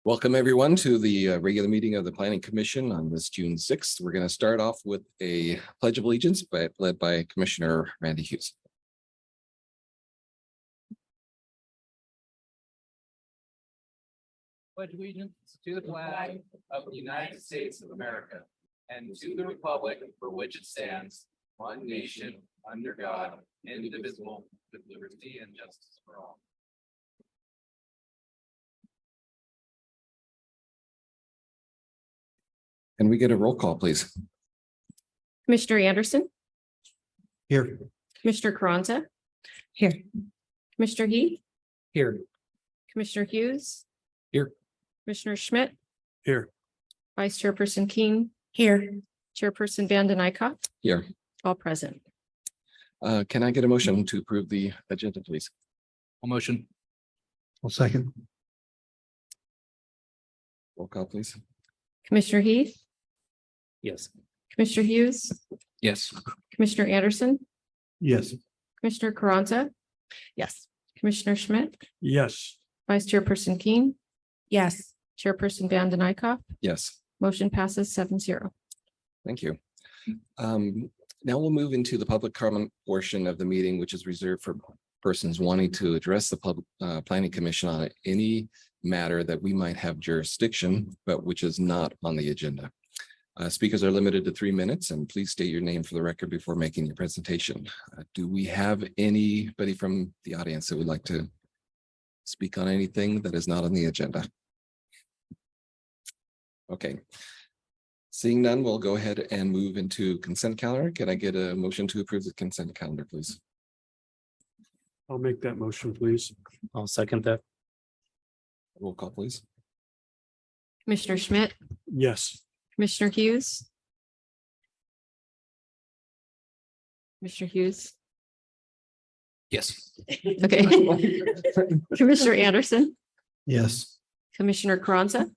Welcome everyone to the regular meeting of the Planning Commission on this June 6th. We're going to start off with a pledge of allegiance led by Commissioner Randy Hughes. Pledge allegiance to the flag of the United States of America and to the republic for which it stands, one nation, under God, indivisible, with liberty and justice for all. Can we get a roll call, please? Commissioner Anderson, Here. Commissioner Carranza. Here. Commissioner Heath, Here. Commissioner Hughes. Here. Commissioner Schmidt, Here. Vice Chairperson Keen. Here. Chairperson Vanden Eyck. Here. All present. Can I get a motion to approve the agenda, please? All motion. I'll second. Roll call, please. Commissioner Heath, Yes. Commissioner Hughes, Yes. Commissioner Anderson, Yes. Commissioner Carranza. Yes. Commissioner Schmidt, Yes. Vice Chairperson Keen. Yes. Chairperson Vanden Eyck. Yes, Motion passes 7-0. thank you. Now we'll move into the public comment portion of the meeting, which is reserved for persons wanting to address the public Planning Commission on any matter that we might have jurisdiction, but which is not on the agenda. Speakers are limited to 3 minutes, and please state your name for the record before making your presentation. Do we have anybody from the audience that would like to speak on anything that is not on the agenda? Okay. Seeing none, we'll go ahead and move into consent calendar. Can I get a motion to approve the consent calendar, please? I'll make that motion, please. I'll second that. Roll call, please. Commissioner Schmidt, Yes. Commissioner Hughes. Commissioner Hughes. Yes. Okay. Commissioner Anderson, Yes. Commissioner Carranza,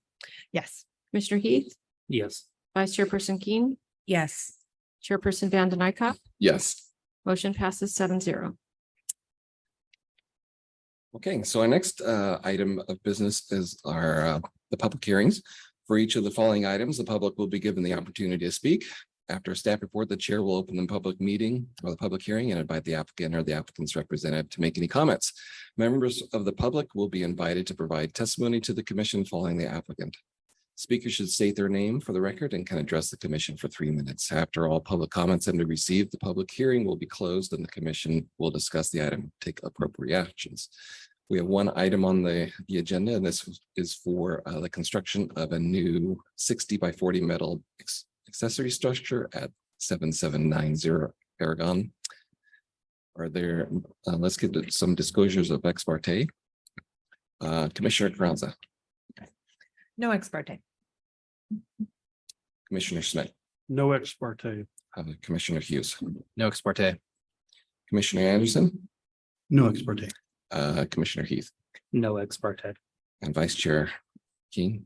Yes. Commissioner Heath, Yes. Vice Chairperson Keen, Yes. Chairperson Vanden Eyck. Yes. Motion passes 7-0. Okay, so our next item of business is our the public hearings. For each of the following items, the public will be given the opportunity to speak. After a staff report, the chair will open the public meeting or the public hearing and invite the applicant or the applicant's representative to make any comments. Members of the public will be invited to provide testimony to the commission following the applicant. Speakers should state their name for the record and can address the commission for 3 minutes. After all public comments have been received, the public hearing will be closed and the commission will discuss the item, take appropriate actions. We have one item on the agenda, and this is for the construction of a new 60 by 40 metal accessory structure at 7790 Aragon. Are there, let's get to some disclosures of ex parte. Commissioner Carranza. No ex parte. Commissioner Schmidt. No ex parte. Commissioner Hughes. No ex parte. Commissioner Anderson. No ex parte. Commissioner Heath. No ex parte. And Vice Chair Keen.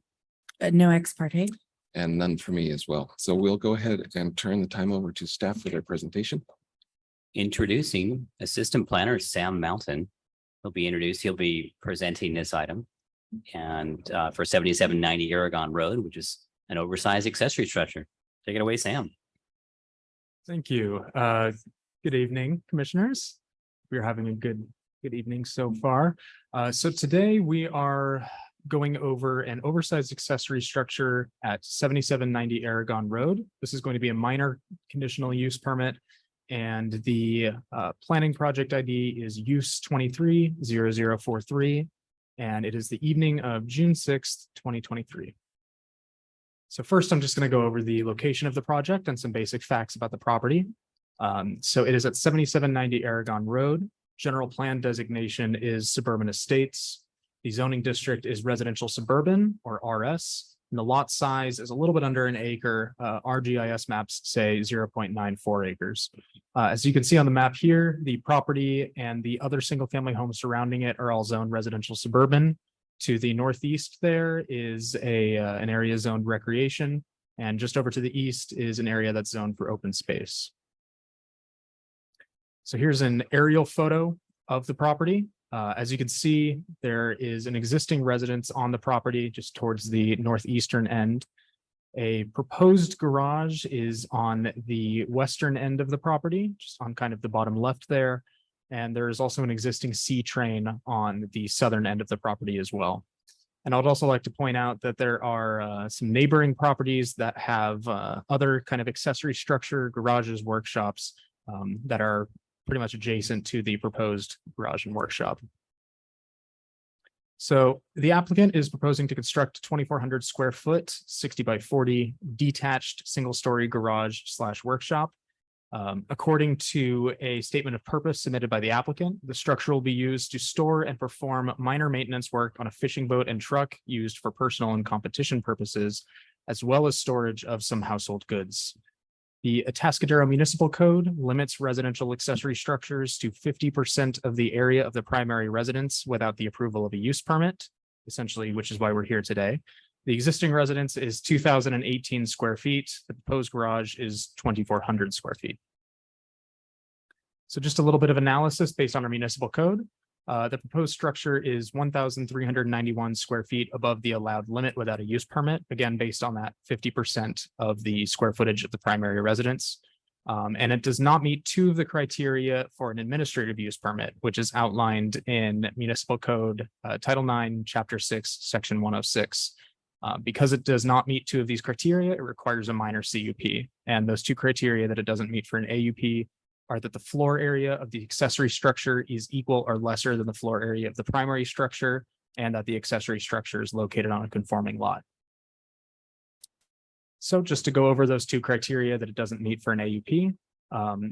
No ex parte. And none for me as well. So we'll go ahead and turn the time over to staff for their presentation. Introducing Assistant Planner Sam Mountain. He'll be presenting this item. And for 7790 Aragon Road, which is an oversized accessory structure. Take it away, Sam. Thank you. Good evening, commissioners. We're having a good evening so far. So today we are going over an oversized accessory structure at 7790 Aragon Road. This is going to be a minor conditional use permit, and the planning project ID is use 230043, and it is the evening of June 6th, 2023. So first, I'm just going to go over the location of the project and some basic facts about the property. So it is at 7790 Aragon Road. General plan designation is suburban estates. The zoning district is residential suburban, or RS. And the lot size is a little bit under an acre. RGIS maps say 0.94 acres. As you can see on the map here, the property and the other single family homes surrounding it are all zoned residential suburban. To the northeast there is an area zoned recreation, and just over to the east is an area that's zoned for open space. So here's an aerial photo of the property. As you can see, there is an existing residence on the property just towards the northeastern end. A proposed garage is on the western end of the property, just on kind of the bottom left there. And there is also an existing C train on the southern end of the property as well. And I would also like to point out that there are some neighboring properties that have other kind of accessory structure, garages, workshops that are pretty much adjacent to the proposed garage and workshop. So the applicant is proposing to construct 2,400 square foot, 60 by 40 detached single-story garage / workshop. According to a statement of purpose submitted by the applicant, the structure will be used to store and perform minor maintenance work on a fishing boat and truck used for personal and competition purposes, as well as storage of some household goods. The Atascadero Municipal Code limits residential accessory structures to 50% of the area of the primary residence without the approval of a use permit, essentially, which is why we're here today. The existing residence is 2,018 square feet. The proposed garage is 2,400 square feet. So just a little bit of analysis based on our municipal code. The proposed structure is 1,391 square feet above the allowed limit without a use permit, again, based on that 50% of the square footage of the primary residence. And it does not meet two of the criteria for an administrative use permit, which is outlined in Municipal Code Title IX, Chapter 6, Section 106. Because it does not meet two of these criteria, it requires a minor CUP. And those two criteria that it doesn't meet for an AUP are that the floor area of the accessory structure is equal or lesser than the floor area of the primary structure, and that the accessory structure is located on a conforming lot. So just to go over those two criteria that it doesn't meet for an AUP,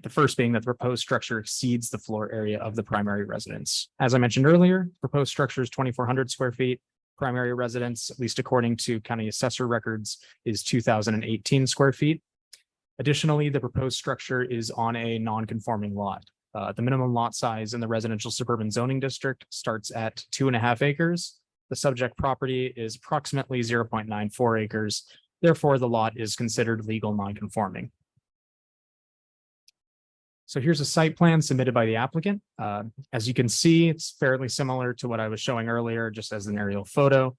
the first being that the proposed structure exceeds the floor area of the primary residence. As I mentioned earlier, proposed structure is 2,400 square feet. Primary residence, at least according to county assessor records, is 2,018 square feet. Additionally, the proposed structure is on a non-conforming lot. The minimum lot size in the residential suburban zoning district starts at 2.5 acres. The subject property is approximately 0.94 acres. Therefore, the lot is considered legal non-conforming. So here's a site plan submitted by the applicant. As you can see, it's fairly similar to what I was showing earlier, just as an aerial photo.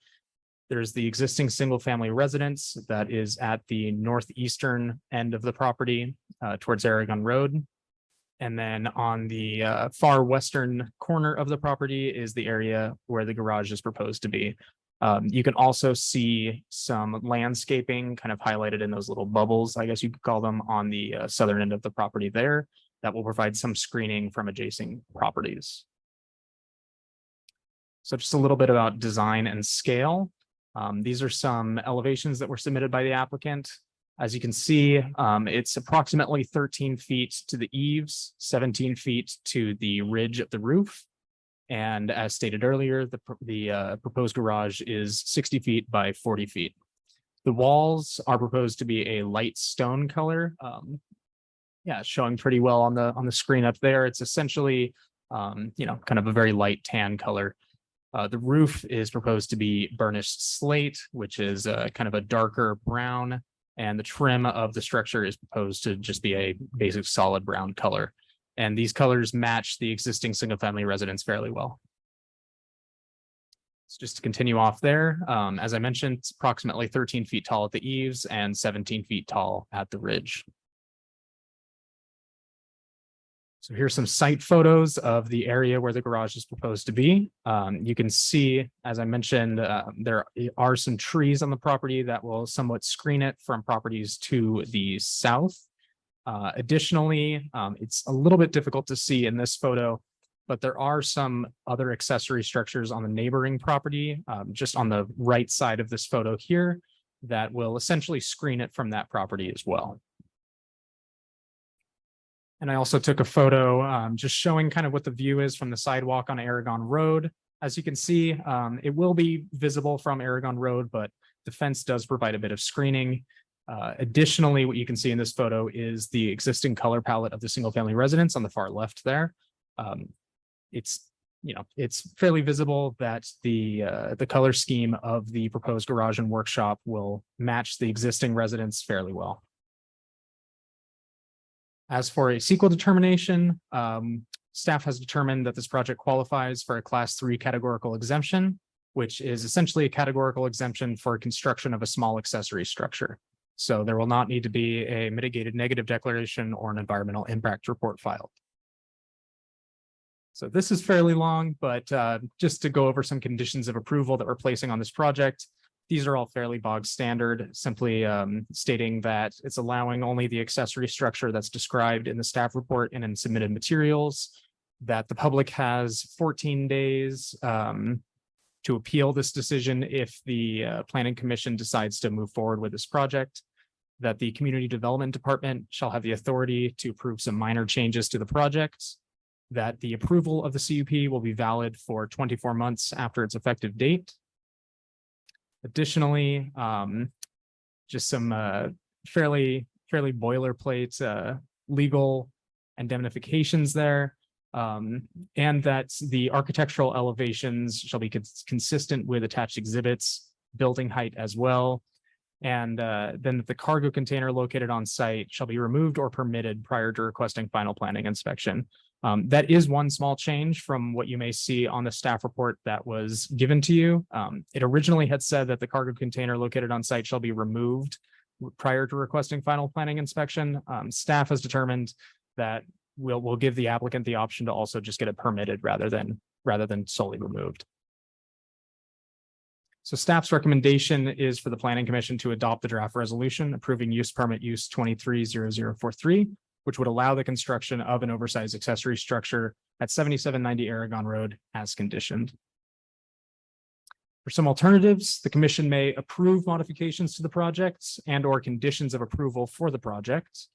There's the existing single-family residence that is at the northeastern end of the property towards Aragon Road. And then on the far western corner of the property is the area where the garage is proposed to be. You can also see some landscaping kind of highlighted in those little bubbles, I guess you could call them, on the southern end of the property there. That will provide some screening from adjacent properties. So just a little bit about design and scale. These are some elevations that were submitted by the applicant. As you can see, it's approximately 13 feet to the eaves, 17 feet to the ridge of the roof. And as stated earlier, the proposed garage is 60 feet by 40 feet. The walls are proposed to be a light stone color. Yeah, showing pretty well on the screen up there. It's essentially, kind of a very light tan color. The roof is proposed to be burnished slate, which is kind of a darker brown, and the trim of the structure is proposed to just be a basic solid brown color. And these colors match the existing single-family residence fairly well. So just to continue off there, as I mentioned, it's approximately 13 feet tall at the eaves and 17 feet tall at the ridge. So here's some site photos of the area where the garage is proposed to be. You can see, as I mentioned, there are some trees on the property that will somewhat screen it from properties to the south. Additionally, it's a little bit difficult to see in this photo, but there are some other accessory structures on the neighboring property, just on the right side of this photo here, that will essentially screen it from that property as well. And I also took a photo just showing kind of what the view is from the sidewalk on Aragon Road. As you can see, it will be visible from Aragon Road, but the fence does provide a bit of screening. Additionally, what you can see in this photo is the existing color palette of the single family residence on the far left there. It's fairly visible that the color scheme of the proposed garage and workshop will match the existing residence fairly well. As for a CEQA determination, staff has determined that this project qualifies for a class 3 categorical exemption, which is essentially a categorical exemption for construction of a small accessory structure. So there will not need to be a mitigated negative declaration or an environmental impact report filed. So this is fairly long, but just to go over some conditions of approval that we're placing on this project. These are all fairly bog standard, simply stating that it's allowing only the accessory structure that's described in the staff report and in submitted materials, that the public has 14 days to appeal this decision if the planning commission decides to move forward with this project, that the community development department shall have the authority to approve some minor changes to the project, that the approval of the CUP will be valid for 24 months after its effective date. Additionally, just some fairly boilerplate legal indemnifications there. And that the architectural elevations shall be consistent with attached exhibits, building height as well. And then that the cargo container located on site shall be removed or permitted prior to requesting final planning inspection. That is one small change from what you may see on the staff report that was given to you. It originally had said that the cargo container located on site shall be removed prior to requesting final planning inspection. Staff has determined that we'll give the applicant the option to also just get it permitted rather than solely removed. So staff's recommendation is for the planning commission to adopt the draft resolution approving use permit use 230043, which would allow the construction of an oversized accessory structure at 7790 Aragon Road as conditioned. For some alternatives, the commission may approve modifications to the project and or conditions of approval for the project.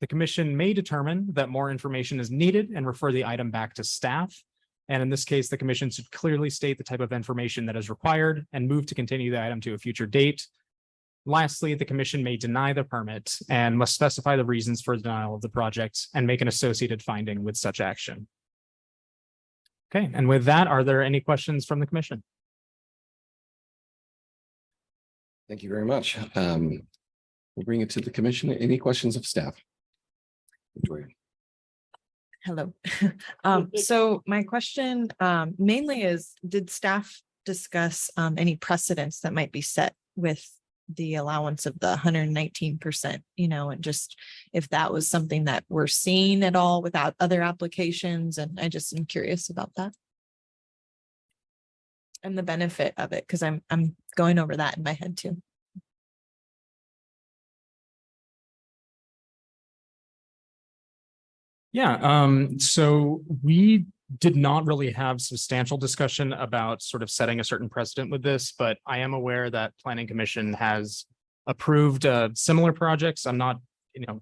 The commission may determine that more information is needed and refer the item back to staff. And in this case, the commission should clearly state the type of information that is required and move to continue the item to a future date. Lastly, the commission may deny the permit and must specify the reasons for denial of the project and make an associated finding with such action. Okay, and with that, are there any questions from the commission? Thank you very much. We'll bring it to the commission. Any questions of staff? Victoria. Hello. So my question mainly is, did staff discuss any precedents that might be set with the allowance of the 119%, and just if that was something that we're seeing at all without other applications? And I just am curious about that. And the benefit of it, because I'm going over that in my head too. Yeah, so we did not really have substantial discussion about sort of setting a certain precedent with this, but I am aware that Planning Commission has approved similar projects. I'm not,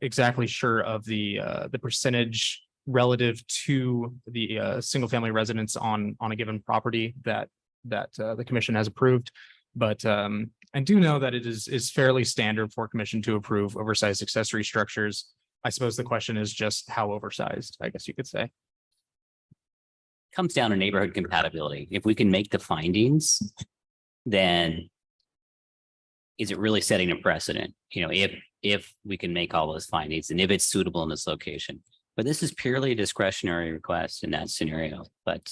exactly sure of the percentage relative to the single family residence on a given property that the commission has approved. But I do know that it is fairly standard for commission to approve oversized accessory structures. I suppose the question is just how oversized, I guess you could say. Comes down to neighborhood compatibility. If we can make the findings, then is it really setting a precedent? If we can make all those findings and if it's suitable in this location. But this is purely a discretionary request in that scenario. But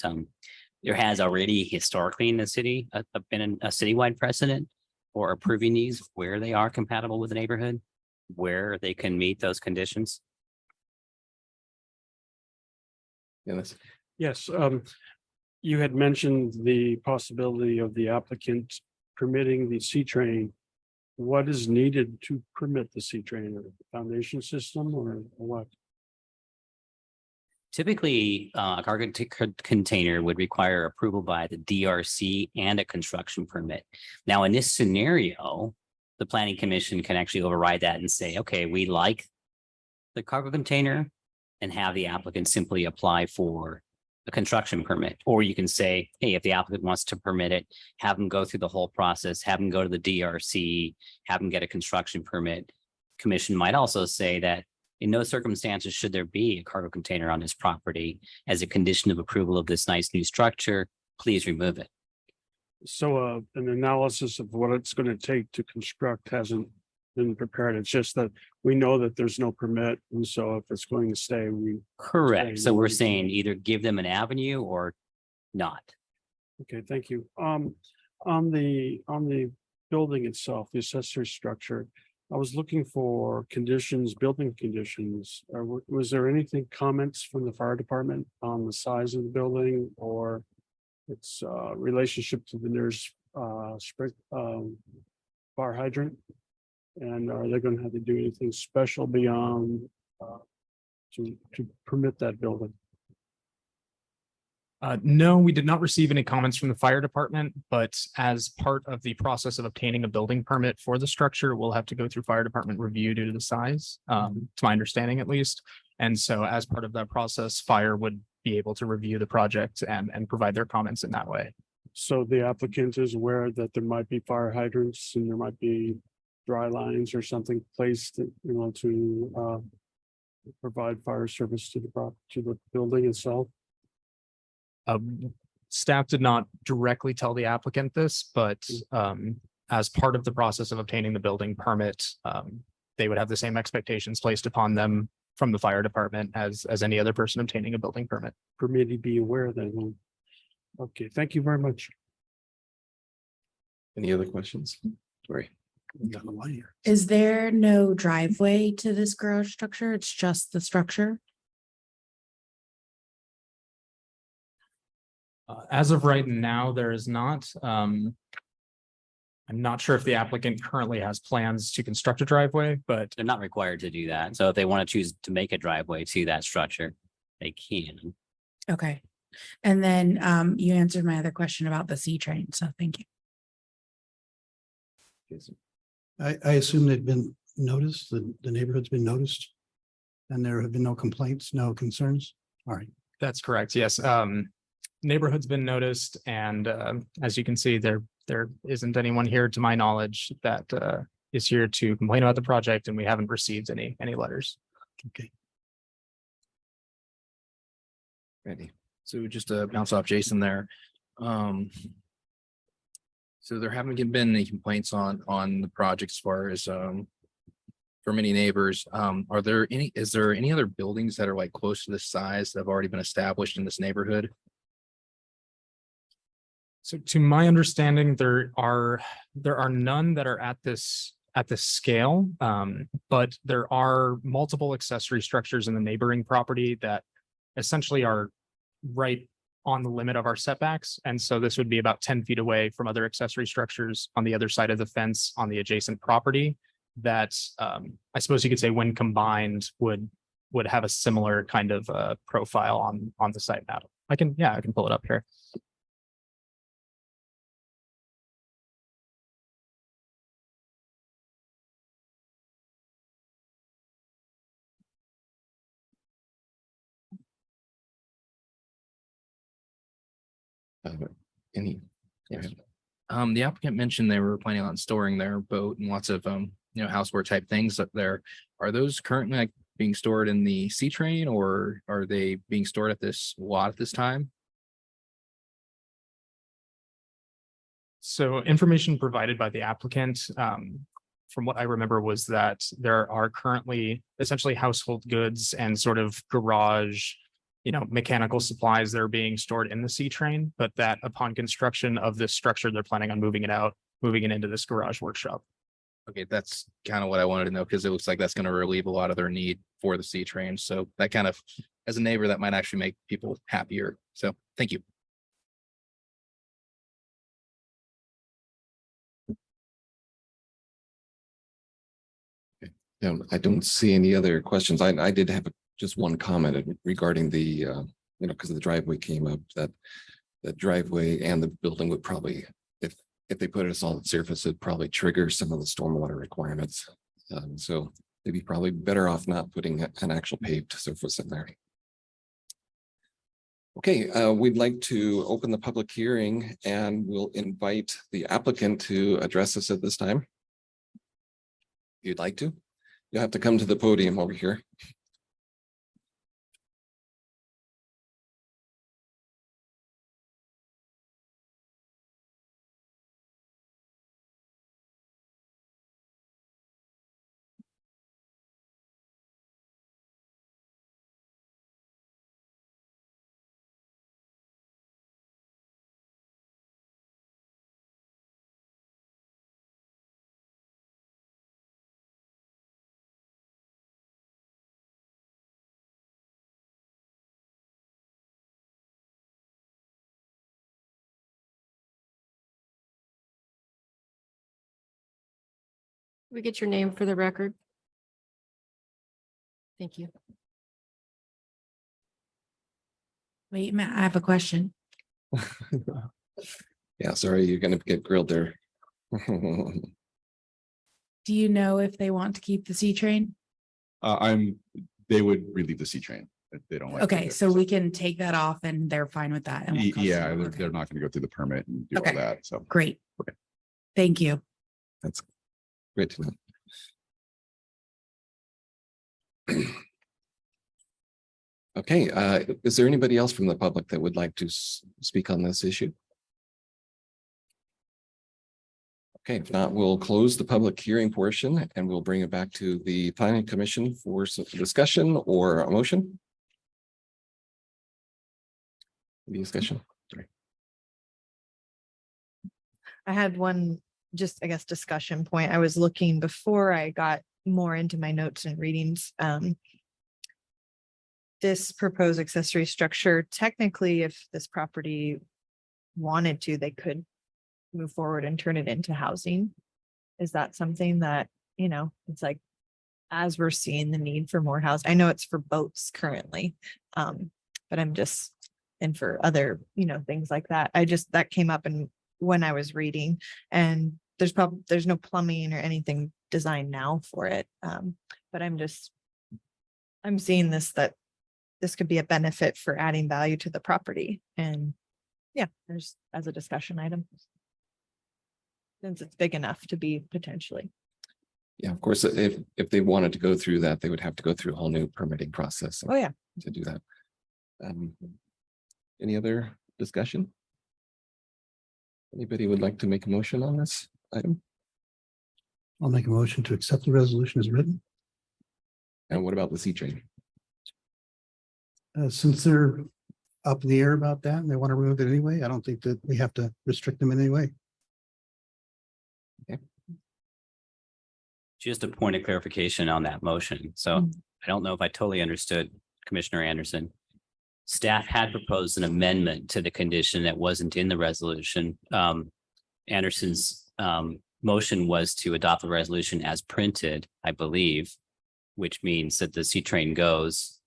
there has already historically in the city been a citywide precedent for approving these where they are compatible with the neighborhood, where they can meet those conditions. Yes. Yes, you had mentioned the possibility of the applicant permitting the C-train. What is needed to permit the C-train, or the foundation system, or what? Typically, a cargo container would require approval by the DRC and a construction permit. Now, in this scenario, the planning commission can actually override that and say, okay, we like the cargo container, and have the applicant simply apply for a construction permit. Or you can say, hey, if the applicant wants to permit it, have them go through the whole process, have them go to the DRC, have them get a construction permit. Commission might also say that in no circumstances should there be a cargo container on this property as a condition of approval of this nice new structure, please remove it. So an analysis of what it's going to take to construct hasn't been prepared. It's just that we know that there's no permit. And so if it's going to stay, we, Correct. So Saying we're we- saying either give them an avenue or not. okay, thank you. On the building itself, the accessory structure, I was looking for conditions, building conditions. Was there anything comments from the fire department on the size of the building or its relationship to the nearest spring fire hydrant? And are they going to have to do anything special beyond to permit that building? No, we did not receive any comments from the fire department, but as part of the process of obtaining a building permit for the structure, we'll have to go through fire department review due to the size, to my understanding at least. And so as part of that process, fire would be able to review the project and provide their comments in that way. So the applicant is aware that there might be fire hydrants and there might be dry lines or something placed, to provide fire service to the building itself. Staff did not directly tell the applicant this, but as part of the process of obtaining the building permit, they would have the same expectations placed upon them from the fire department as any other person obtaining a building permit. Permittee be aware then. Okay, thank you very much. Any other questions? Sorry. Is there no driveway to this garage structure? It's just the structure? As of right now, there is not. I'm not sure if the applicant currently has plans to construct a driveway, but They're not required to do that. So if they want to choose to make a driveway to that structure, they can. Okay. And then you answered my other question about the C train, so thank you. I assume they've been noticed, the neighborhood's been noticed. And there have been no complaints, no concerns. All right. that's correct. Yes. Neighborhood's been noticed and as you can see, there isn't anyone here to my knowledge that is here to complain about the project and we haven't received any letters. Okay. Ready. So just to bounce off Jason there. So there haven't been any complaints on the project as far as from any neighbors. Is there any other buildings that are like close to this size that have already been established in this neighborhood? So to my understanding, there are none that are at this scale. But there are multiple accessory structures in the neighboring property that essentially are right on the limit of our setbacks. And so this would be about 10 feet away from other accessory structures on the other side of the fence on the adjacent property that I suppose you could say when combined would have a similar kind of profile on the site map. I can pull it up here. Any? Yes. The applicant mentioned they were planning on storing their boat and lots of houseware type things up there. Are those currently like being stored in the C train or are they being stored at this lot at this time? So information provided by the applicant, from what I remember, was that there are currently essentially household goods and sort of garage, mechanical supplies that are being stored in the C train, but that upon construction of this structure, they're planning on moving it into this garage workshop. Okay, that's kind of what I wanted to know because it looks like that's going to relieve a lot of their need for the C train. So that kind of, as a neighbor, that might actually make people happier. So thank you. I don't see any other questions. I did have just one comment regarding the, because the driveway came up, that the driveway and the building would probably, if they put it a solid surface, it'd probably trigger some of the stormwater requirements. So they'd be probably better off not putting an actual paved surface in there. Okay, we'd like to open the public hearing and we'll invite the applicant to address us at this time. If you'd like to. You'll have to come to the podium over here. We get your name for the record. Thank you. Wait, Matt, I have a question. Yeah, sorry, you're gonna get grilled there. Do you know if they want to keep the C train? They would relieve the C train. They don't like. Okay, so we can take that off and they're fine with that. and we'll Yeah, custom- they're okay, they're not gonna go through the permit and do all Okay. that, so. Great. Okay. Thank you. That's great to know. Okay, is there anybody else from the public that would like to speak on this issue? Okay, if not, we'll close the public hearing portion and we'll bring it back to the planning commission for some discussion or a motion. Any discussion? Sorry. I had one, just, I guess, discussion point. I was looking before I got more into my notes and readings. This proposed accessory structure, technically, if this property wanted to, they could move forward and turn it into housing. Is that something that, it's like, as we're seeing the need for more house, I know it's for boats currently. But I'm just, and for other, things like that. That came up and when I was reading, and there's no plumbing or anything designed now for it. But I'm seeing that this could be a benefit for adding value to the property. And yeah, there's as a discussion item. Since it's big enough to be potentially. Yeah, of course, if they wanted to go through that, they would have to go through a whole new permitting process. Oh, yeah. To do that. Any other discussion? Anybody would like to make a motion on this item? I'll make a motion to accept the resolution as written. And what about the C train? Since they're up in the air about that and they want to remove it anyway, I don't think that we have to restrict them in any way. Just a point of clarification on that motion. So I don't know if I totally understood Commissioner Anderson. Staff had proposed an amendment to the condition that wasn't in the resolution. Anderson's motion was to adopt the resolution as printed, I believe, which means that the C train goes.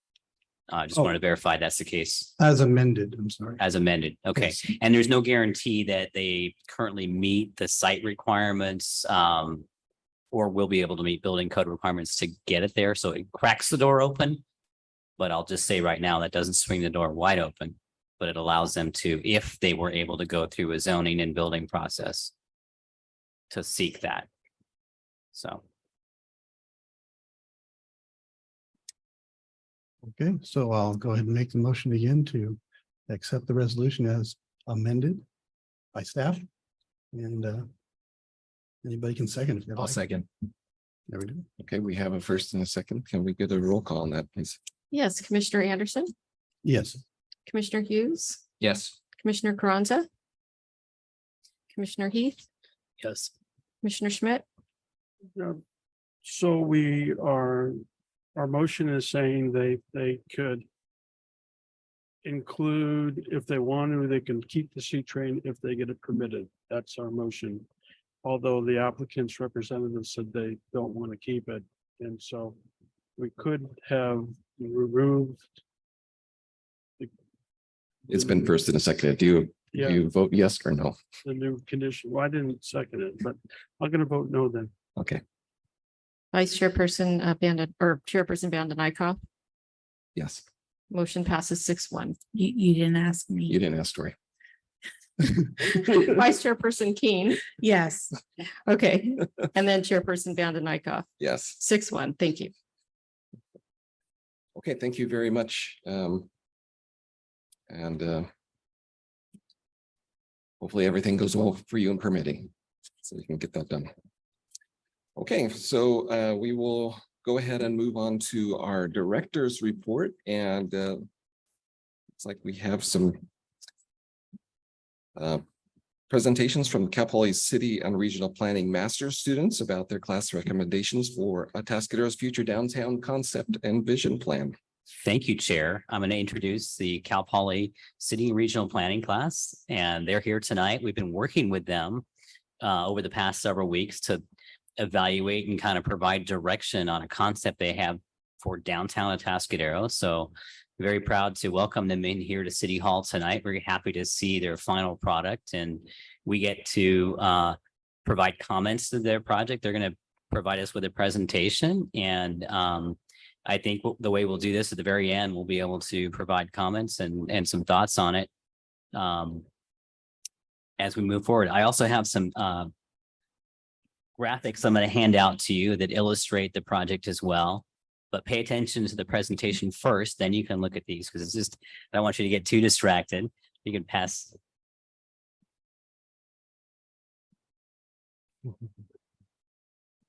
I just wanted to verify that's the case. As amended, I'm sorry. As amended, okay. Yes. And there's no guarantee that they currently meet the site requirements or will be able to meet building code requirements to get it there, so it cracks the door open. But I'll just say right now, that doesn't swing the door wide open, but it allows them to, if they were able to go through a zoning and building process, to seek that. So. Okay, so I'll go ahead and make the motion again to accept the resolution as amended by staff. And anybody can second if they'd I'll like. second. There we go. Okay, we have a first and a second. Can we get a roll call on that, please? Yes, Commissioner Anderson, Yes, Commissioner Hughes, Yes. Commissioner Carranza, Commissioner Heath, Yes. Commissioner Schmidt. So our motion is saying they could include, if they want to, they can keep the C train if they get it permitted. That's our motion. Although the applicant's representative said they don't want to keep it. And so we could have removed. It's been first and a second. Do Yeah, you vote yes or no? the new condition. Well, I didn't second it, but I'm gonna vote no then. Okay, Vice Chairperson Chairperson Vanden Eyck. yes, Motion passes 6-1. You didn't ask you me. didn't ask Tori. Vice Chairperson Keen. Yes. Okay. And then Chairperson Vanden Eyck. Yes. 6-1. Thank you. Okay, thank you very much. And hopefully everything goes well for you in permitting, so we can get that done. Okay, so we will go ahead and move on to our director's report, and it's like we have some presentations from Cal Poly City and Regional Planning Master's students about their class recommendations for Atascadero's future downtown concept and vision plan. Thank you, Chair. I'm going to introduce the Cal Poly City Regional Planning class, and they're here tonight. We've been working with them over the past several weeks to evaluate and kind of provide direction on a concept they have for downtown Atascadero. So very proud to welcome them in here to City Hall tonight. Very happy to see their final product, and we get to provide comments to their project. They're going to provide us with a presentation, and I think the way we'll do this at the very end, we'll be able to provide comments and some thoughts on it as we move forward. I also have some graphics I'm going to hand out to you that illustrate the project as well. But pay attention to the presentation first, then you can look at these, because it's just, I don't want you to get too distracted. You can pass.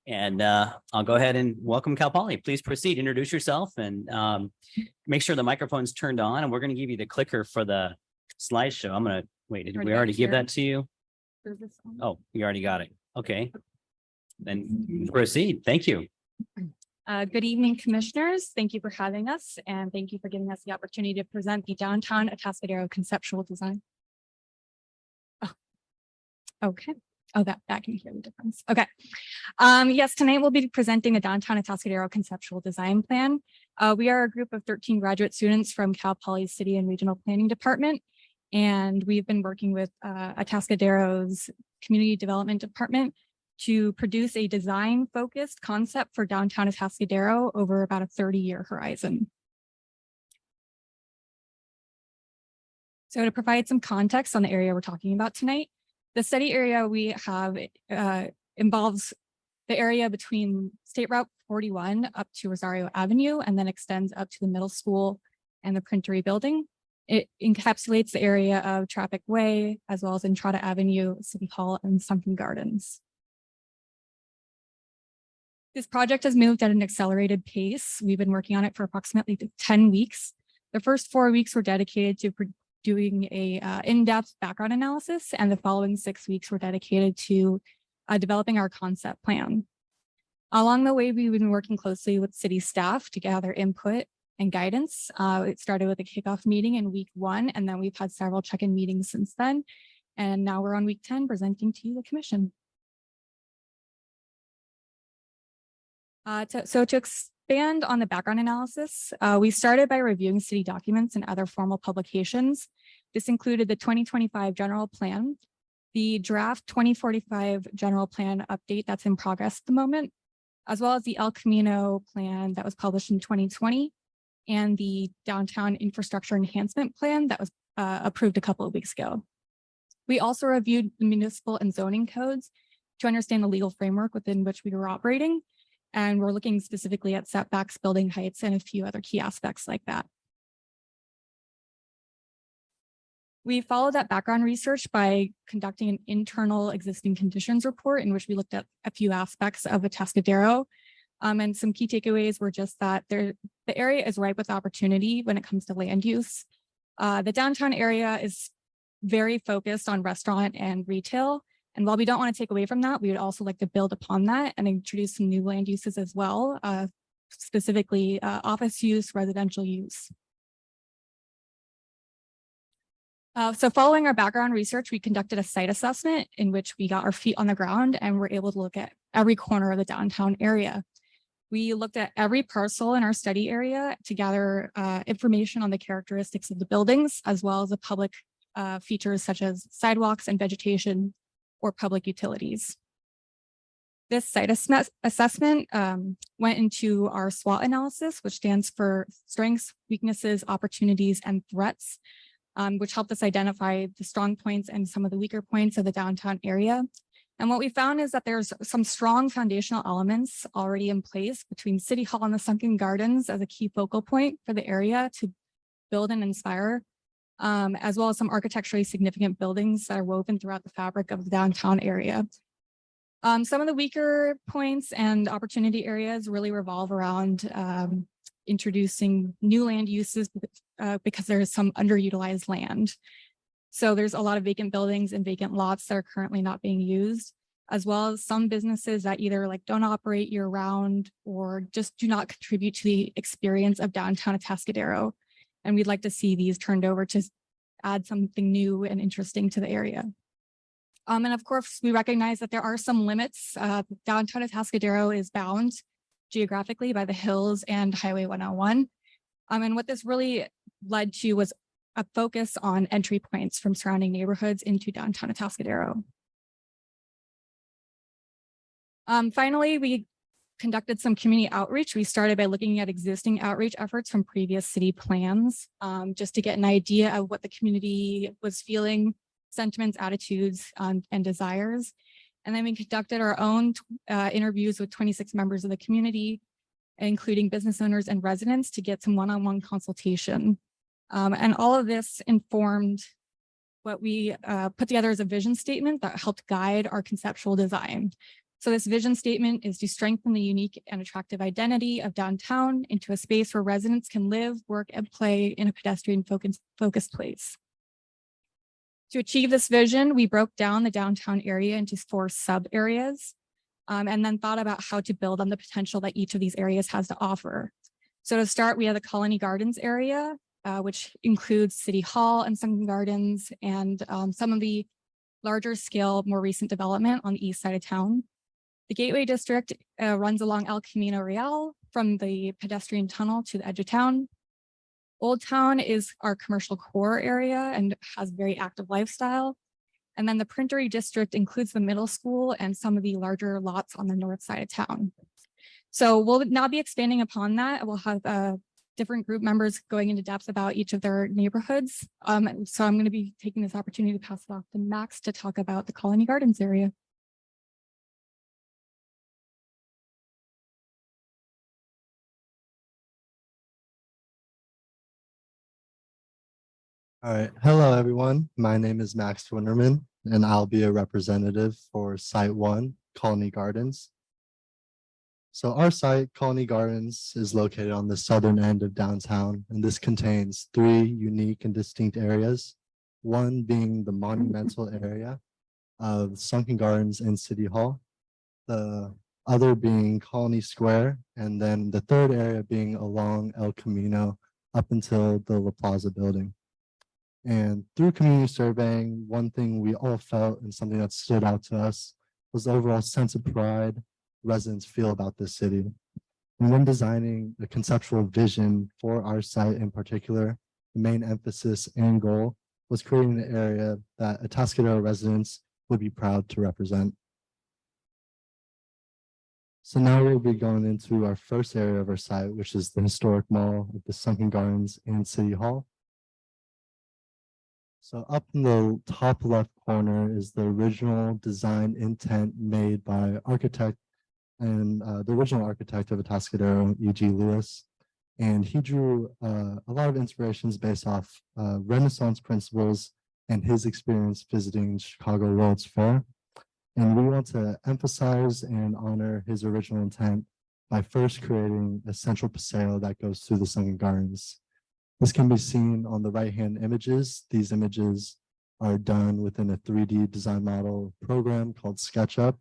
And I'll go ahead and welcome Cal Poly. Please proceed, introduce yourself, and make sure the microphone's turned on, and we're going to give you the clicker for the slideshow. I'm going to, wait, did we already give that to you? Oh, you already got it. Okay. Then proceed. Thank you. Good evening, commissioners. Thank you for having us, and thank you for giving us the opportunity to present the downtown Atascadero conceptual design. Oh, okay. Oh, that can hear the difference. Okay. Yes, tonight we'll be presenting a downtown Atascadero conceptual design plan. We are a group of 13 graduate students from Cal Poly's City and Regional Planning Department, and we've been working with Atascadero's Community Development Department to produce a design-focused concept for downtown Atascadero over about a 30-year horizon. So to provide some context on the area we're talking about tonight, the study area we have involves the area between State Route 41 up to Rosario Avenue, and then extends up to the middle school and the Printery building. It encapsulates the area of Traffic Way, as well as Entrada Avenue, City Hall, and Sunken Gardens. This project has moved at an accelerated pace. We've been working on it for approximately 10 weeks. The first 4 weeks were dedicated to doing a in-depth background analysis, and the following 6 weeks were dedicated to developing our concept plan. Along the way, we've been working closely with city staff to gather input and guidance. It started with a kickoff meeting in week 1, and then we've had several check-in meetings since then. And now we're on week 10 presenting to you, the commission. So to expand on the background analysis, we started by reviewing city documents and other formal publications. This included the 2025 general plan, the draft 2045 general plan update that's in progress at the moment, as well as the El Camino plan that was published in 2020, and the downtown infrastructure enhancement plan that was approved a couple of weeks ago. We also reviewed the municipal and zoning codes to understand the legal framework within which we were operating. And we're looking specifically at setbacks, building heights, and a few other key aspects like that. We followed that background research by conducting an internal existing conditions report in which we looked at a few aspects of Atascadero. And some key takeaways were just that the area is ripe with opportunity when it comes to land use. The downtown area is very focused on restaurant and retail. And while we don't want to take away from that, we would also like to build upon that and introduce some new land uses as well, specifically office use, residential use. So following our background research, we conducted a site assessment in which we got our feet on the ground and were able to look at every corner of the downtown area. We looked at every parcel in our study area to gather information on the characteristics of the buildings, as well as the public features such as sidewalks and vegetation or public utilities. This site assessment went into our SWOT analysis, which stands for strengths, weaknesses, opportunities, and threats, which helped us identify the strong points and some of the weaker points of the downtown area. And what we found is that there's some strong foundational elements already in place between City Hall and the Sunken Gardens as a key focal point for the area to build and inspire, as well as some architecturally significant buildings that are woven throughout the fabric of the downtown area. Some of the weaker points and opportunity areas really revolve around introducing new land uses because there's some underutilized land. So there's a lot of vacant buildings and vacant lots that are currently not being used, as well as some businesses that either don't operate year round or just do not contribute to the experience of downtown Atascadero. And we'd like to see these turned over to add something new and interesting to the area. And of course, we recognize that there are some limits. Downtown Atascadero is bound geographically by the hills and Highway 101. And what this really led to was a focus on entry points from surrounding neighborhoods into downtown Atascadero. Finally, we conducted some community outreach. We started by looking at existing outreach efforts from previous city plans, just to get an idea of what the community was feeling, sentiments, attitudes, and desires. And then we conducted our own interviews with 26 members of the community, including business owners and residents, to get some one-on-one consultation. And all of this informed what we put together as a vision statement that helped guide our conceptual design. So this vision statement is to strengthen the unique and attractive identity of downtown into a space where residents can live, work, and play in a pedestrian focused place. To achieve this vision, we broke down the downtown area into 4 sub areas, and then thought about how to build on the potential that each of these areas has to offer. So to start, we have the Colony Gardens area, which includes City Hall and Sunken Gardens, and some of the larger scale, more recent development on the east side of town. The Gateway District runs along El Camino Real from the pedestrian tunnel to the edge of town. Old Town is our commercial core area and has very active lifestyle. And then the Printery District includes the middle school and some of the larger lots on the north side of town. So we'll now be expanding upon that. We'll have different group members going into depth about each of their neighborhoods. So I'm going to be taking this opportunity to pass it off to Max to talk about the Colony Gardens area. All right. Hello, everyone. My name is Max Winterman, and I'll be a representative for Site 1, Colony Gardens. So our site, Colony Gardens, is located on the southern end of downtown, and this contains 3 unique and distinct areas. One being the monumental area of Sunken Gardens and City Hall, the other being Colony Square, and then the third area being along El Camino up until the La Plaza building. And through community surveying, one thing we all felt and something that stood out to us was the overall sense of pride residents feel about this city. And when designing a conceptual vision for our site in particular, the main emphasis and goal was creating an area that Atascadero residents would be proud to represent. So now we'll be going into our first area of our site, which is the historic mall of the Sunken Gardens and City Hall. So up in the top left corner is the original design intent made by architect and the original architect of Atascadero, E.G. Lewis. And he drew a lot of inspirations based off Renaissance principles and his experience visiting Chicago World's Fair. And we want to emphasize and honor his original intent by first creating a central paseo that goes through the Sunken Gardens. This can be seen on the right-hand images. These images are done within a 3D design model program called SketchUp.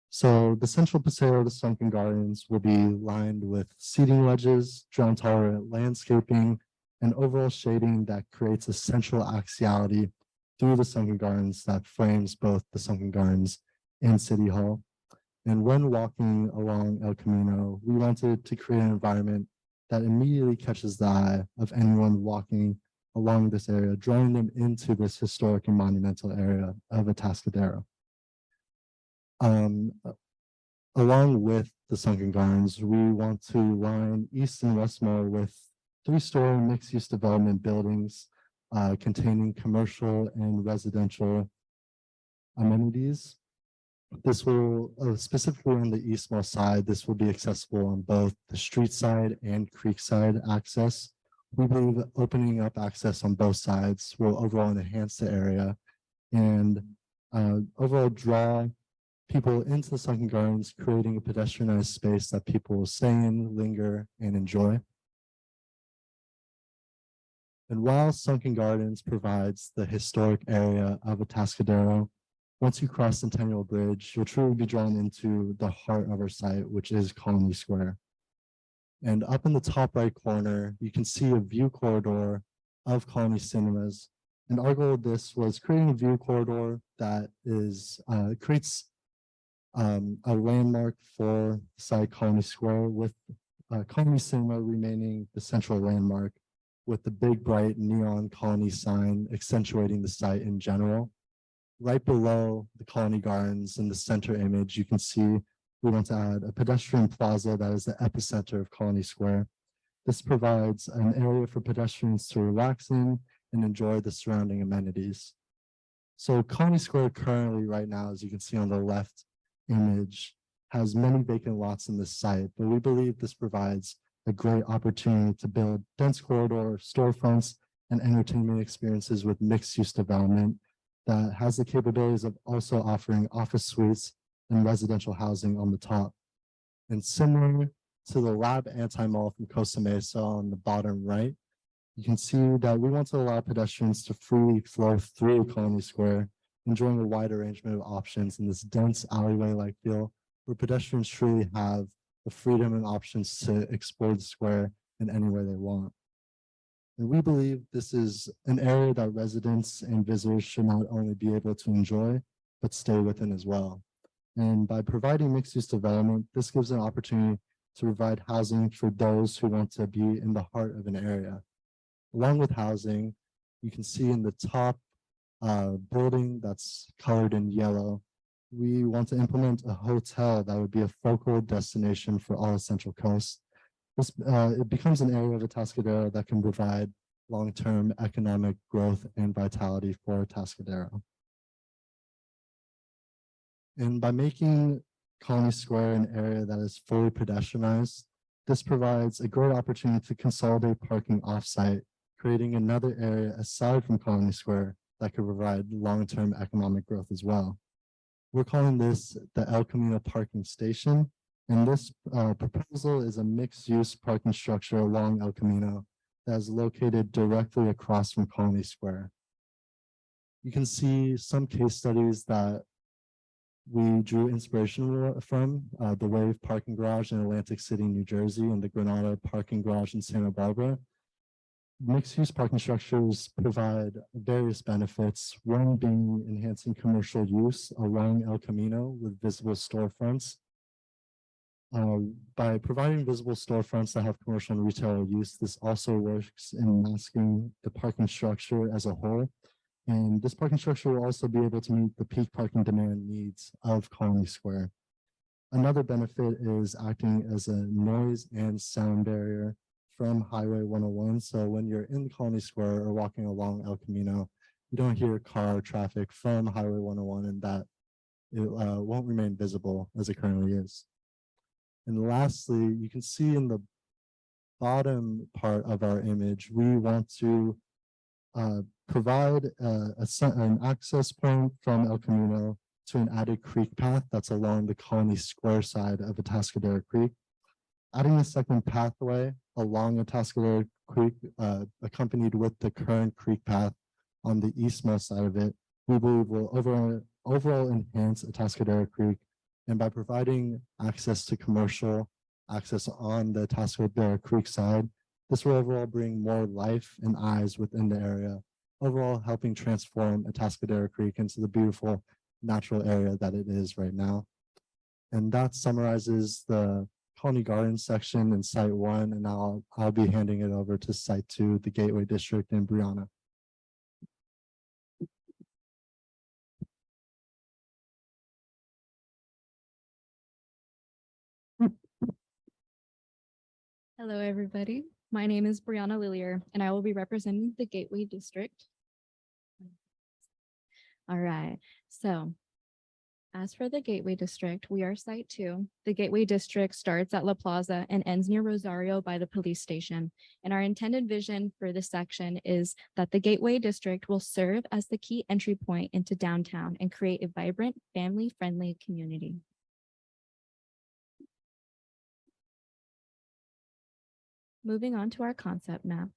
So the central paseo of the Sunken Gardens will be lined with seating ledges, drought-tolerant landscaping, and overall shading that creates a central axiality through the Sunken Gardens that frames both the Sunken Gardens and City Hall. And when walking along El Camino, we wanted to create an environment that immediately catches the eye of anyone walking along this area, drawing them into this historic and monumental area of Atascadero. Along with the Sunken Gardens, we want to line East and Westmore with 3-story mixed-use development buildings containing commercial and residential amenities. This will, specifically on the eastmost side, this will be accessible on both the street side and creek side access. We believe opening up access on both sides will overall enhance the area and overall draw people into the Sunken Gardens, creating a pedestrianized space that people will stay in, linger, and enjoy. And while Sunken Gardens provides the historic area of Atascadero, once you cross Centennial Bridge, you'll truly be drawn into the heart of our site, which is Colony Square. And up in the top right corner, you can see a view corridor of Colony Cinemas, And our goal of this was creating a view corridor that is creates a landmark for site Colony Square, with Colony Cinema remaining the central landmark, with the big bright neon Colony sign accentuating the site in general. Right below the Colony Gardens in the center image, you can see we want to add a pedestrian plaza that is the epicenter of Colony Square. This provides an area for pedestrians to relax in and enjoy the surrounding amenities. So Colony Square currently right now, as you can see on the left image, has many vacant lots in this site, but we believe this provides a great opportunity to build dense corridor, storefronts, and entertainment experiences with mixed-use development that has the capabilities of also offering office suites and residential housing on the top. And similar to the Lab Anti-Mall from Costa Mesa on the bottom right, you can see that we want to allow pedestrians to freely flow through Colony Square, enjoying a wide arrangement of options in this dense alleyway-like feel, where pedestrians truly have the freedom and options to explore the square in any way they want. And we believe this is an area that residents and visitors should not only be able to enjoy, but stay within as well. And by providing mixed-use development, this gives an opportunity to provide housing for those who want to be in the heart of an area. Along with housing, you can see in the top building that's colored in yellow, we want to implement a hotel that would be a focal destination for all Central Coast. This, it becomes an area of Atascadero that can provide long-term economic growth and vitality for Atascadero. And by making Colony Square an area that is fully pedestrianized, this provides a great opportunity to consolidate parking offsite, creating another area aside from Colony Square that could provide long-term economic growth as well. We're calling this the El Camino Parking Station, and this proposal is a mixed-use parking structure along El Camino that is located directly across from Colony Square. You can see some case studies that we drew inspiration from, the Wave Parking Garage in Atlantic City, New Jersey, and the Granada Parking Garage in Santa Barbara. Mixed-use parking structures provide various benefits, one being enhancing commercial use along El Camino with visible storefronts. By providing visible storefronts that have commercial and retail use, this also works in masking the parking structure as a whole. And this parking structure will also be able to meet the peak parking demand needs of Colony Square. Another benefit is acting as a noise and sound barrier from Highway 101. So when you're in Colony Square or walking along El Camino, you don't hear car traffic from Highway 101, and that it won't remain visible as it currently is. And lastly, you can see in the bottom part of our image, we want to provide an access point from El Camino to an added creek path that's along the Colony Square side of Atascadero Creek. Adding a second pathway along Atascadero Creek, accompanied with the current creek path on the eastmost side of it, we believe will overall enhance Atascadero Creek. And by providing access to commercial access on the Atascadero Creek side, this will overall bring more life and eyes within the area, overall helping transform Atascadero Creek into the beautiful natural area that it is right now. And that summarizes the Colony Gardens section in Site 1, and now I'll be handing it over to Site 2, the Gateway District in Brianna. Hello, everybody. My name is Brianna Lillier, and I will be representing the Gateway District. All right, so as for the Gateway District, we are Site 2. The Gateway District starts at La Plaza and ends near Rosario by the police station. And our intended vision for this section is that the Gateway District will serve as the key entry point into downtown and create a vibrant, family-friendly community. Moving on to our concept map.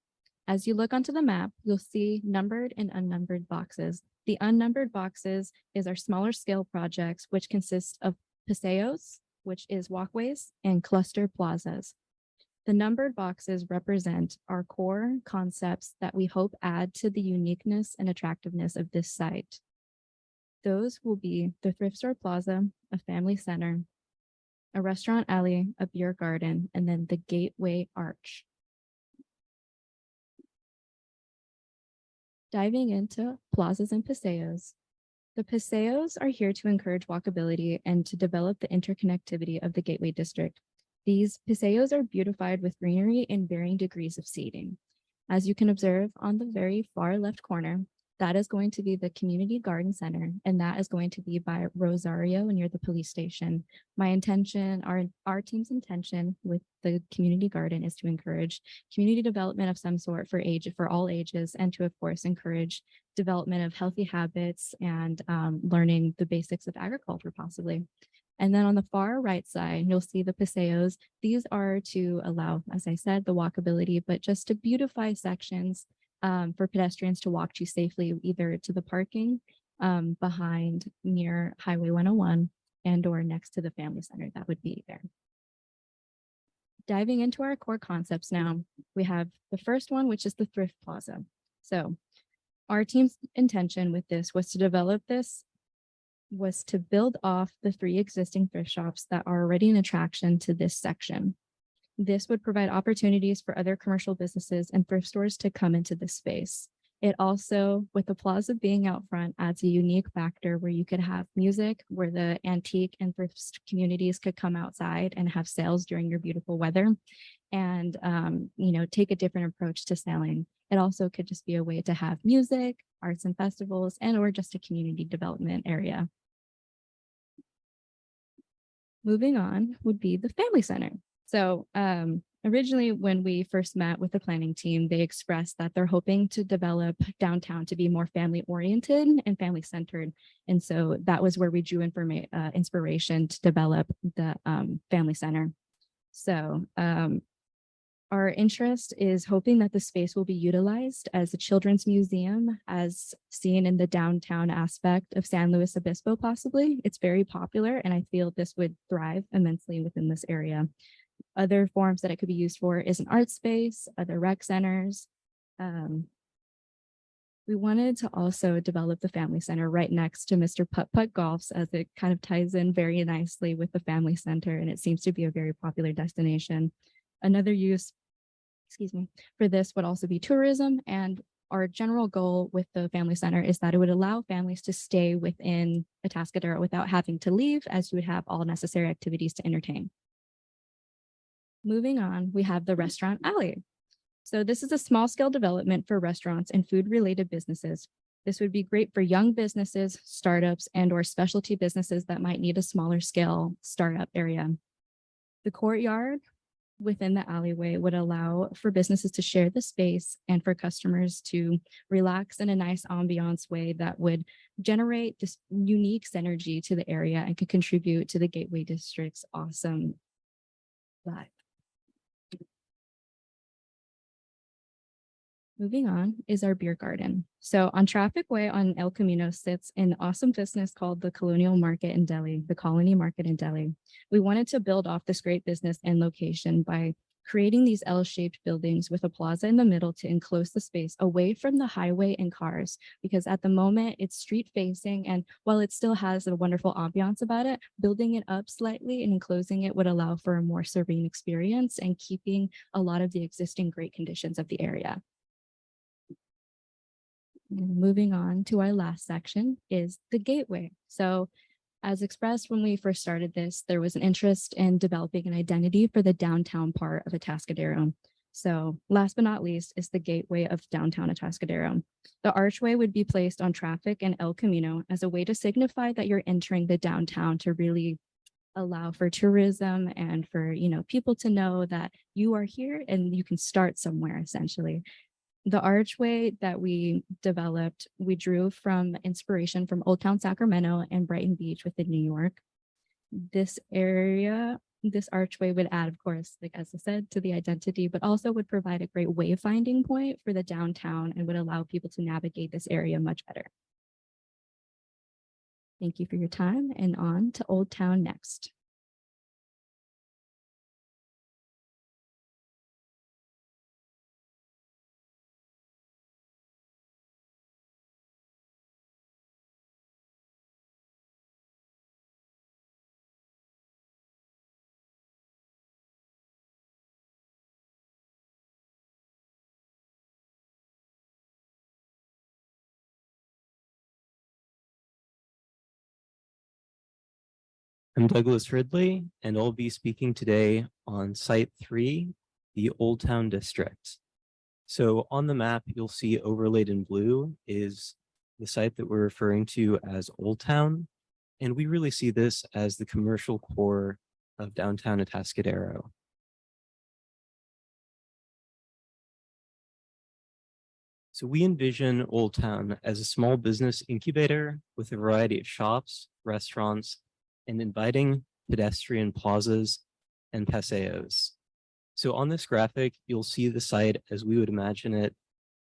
As you look onto the map, you'll see numbered and unnumbered boxes. The unnumbered boxes is our smaller scale projects, which consist of paseos, which is walkways, and cluster plazas. The numbered boxes represent our core concepts that we hope add to the uniqueness and attractiveness of this site. Those will be the thrift store plaza, a family center, a restaurant alley, a beer garden, and then the gateway arch. Diving into plazas and paseos. The paseos are here to encourage walkability and to develop the interconnectivity of the Gateway District. These paseos are beautified with greenery and varying degrees of seating. As you can observe on the very far left corner, that is going to be the Community Garden Center, and that is going to be by Rosario near the police station. My intention, our team's intention with the community garden is to encourage community development of some sort for all ages, and to, of course, encourage development of healthy habits and learning the basics of agriculture possibly. And then on the far right side, you'll see the paseos. These are to allow, as I said, the walkability, but just to beautify sections for pedestrians to walk to safely, either to the parking behind near Highway 101 and or next to the family center that would be there. Diving into our core concepts now, we have the first one, which is the Thrift Plaza. So our team's intention with this was to develop this, was to build off the 3 existing thrift shops that are already an attraction to this section. This would provide opportunities for other commercial businesses and thrift stores to come into this space. It also, with the plaza being out front, adds a unique factor where you could have music, where the antique and thrift communities could come outside and have sales during your beautiful weather, and take a different approach to selling. It also could just be a way to have music, arts and festivals, and or just a community development area. Moving on would be the family center. So originally, when we first met with the planning team, they expressed that they're hoping to develop downtown to be more family oriented and family centered. And so that was where we drew inspiration to develop the family center. So our interest is hoping that the space will be utilized as a children's museum, as seen in the downtown aspect of San Luis Obispo, possibly. It's very popular, and I feel this would thrive immensely within this area. Other forms that it could be used for is an art space, other rec centers. We wanted to also develop the family center right next to Mr. Putt Putt Golf's, as it kind of ties in very nicely with the family center, and it seems to be a very popular destination. Another use, for this would also be tourism, and our general goal with the family center is that it would allow families to stay within Atascadero without having to leave, as you would have all necessary activities to entertain. Moving on, we have the restaurant alley. So this is a small scale development for restaurants and food related businesses. This would be great for young businesses, startups, and or specialty businesses that might need a smaller scale startup area. The courtyard within the alleyway would allow for businesses to share the space and for customers to relax in a nice ambiance way that would generate this unique synergy to the area and could contribute to the Gateway District's awesome vibe. Moving on is our beer garden. So on Traffic Way on El Camino sits an awesome business called the Colonial Market in Delhi, the Colony Market in Delhi. We wanted to build off this great business and location by creating these L-shaped buildings with a plaza in the middle to enclose the space away from the highway and cars, because at the moment it's street facing, and while it still has a wonderful ambiance about it, building it up slightly and enclosing it would allow for a more serene experience and keeping a lot of the existing great conditions of the area. Moving on to our last section is the gateway. So as expressed when we first started this, there was an interest in developing an identity for the downtown part of Atascadero. So last but not least is the gateway of downtown Atascadero. The archway would be placed on Traffic and El Camino as a way to signify that you're entering the downtown, to really allow for tourism and for, people to know that you are here and you can start somewhere essentially. The archway that we developed, we drew from inspiration from Old Town Sacramento and Brighton Beach within New York. This archway would add, of course, like as I said, to the identity, but also would provide a great wayfinding point for the downtown and would allow people to navigate this area much better. Thank you for your time, and on to Old Town next. I'm Douglas Ridley, and I'll be speaking today on Site 3, the Old Town District. So on the map, you'll see overlaid in blue is the site that we're referring to as Old Town, and we really see this as the commercial core of downtown Atascadero. So we envision Old Town as a small business incubator with a variety of shops, restaurants, and inviting pedestrian plazas and paseos. So on this graphic, you'll see the site as we would imagine it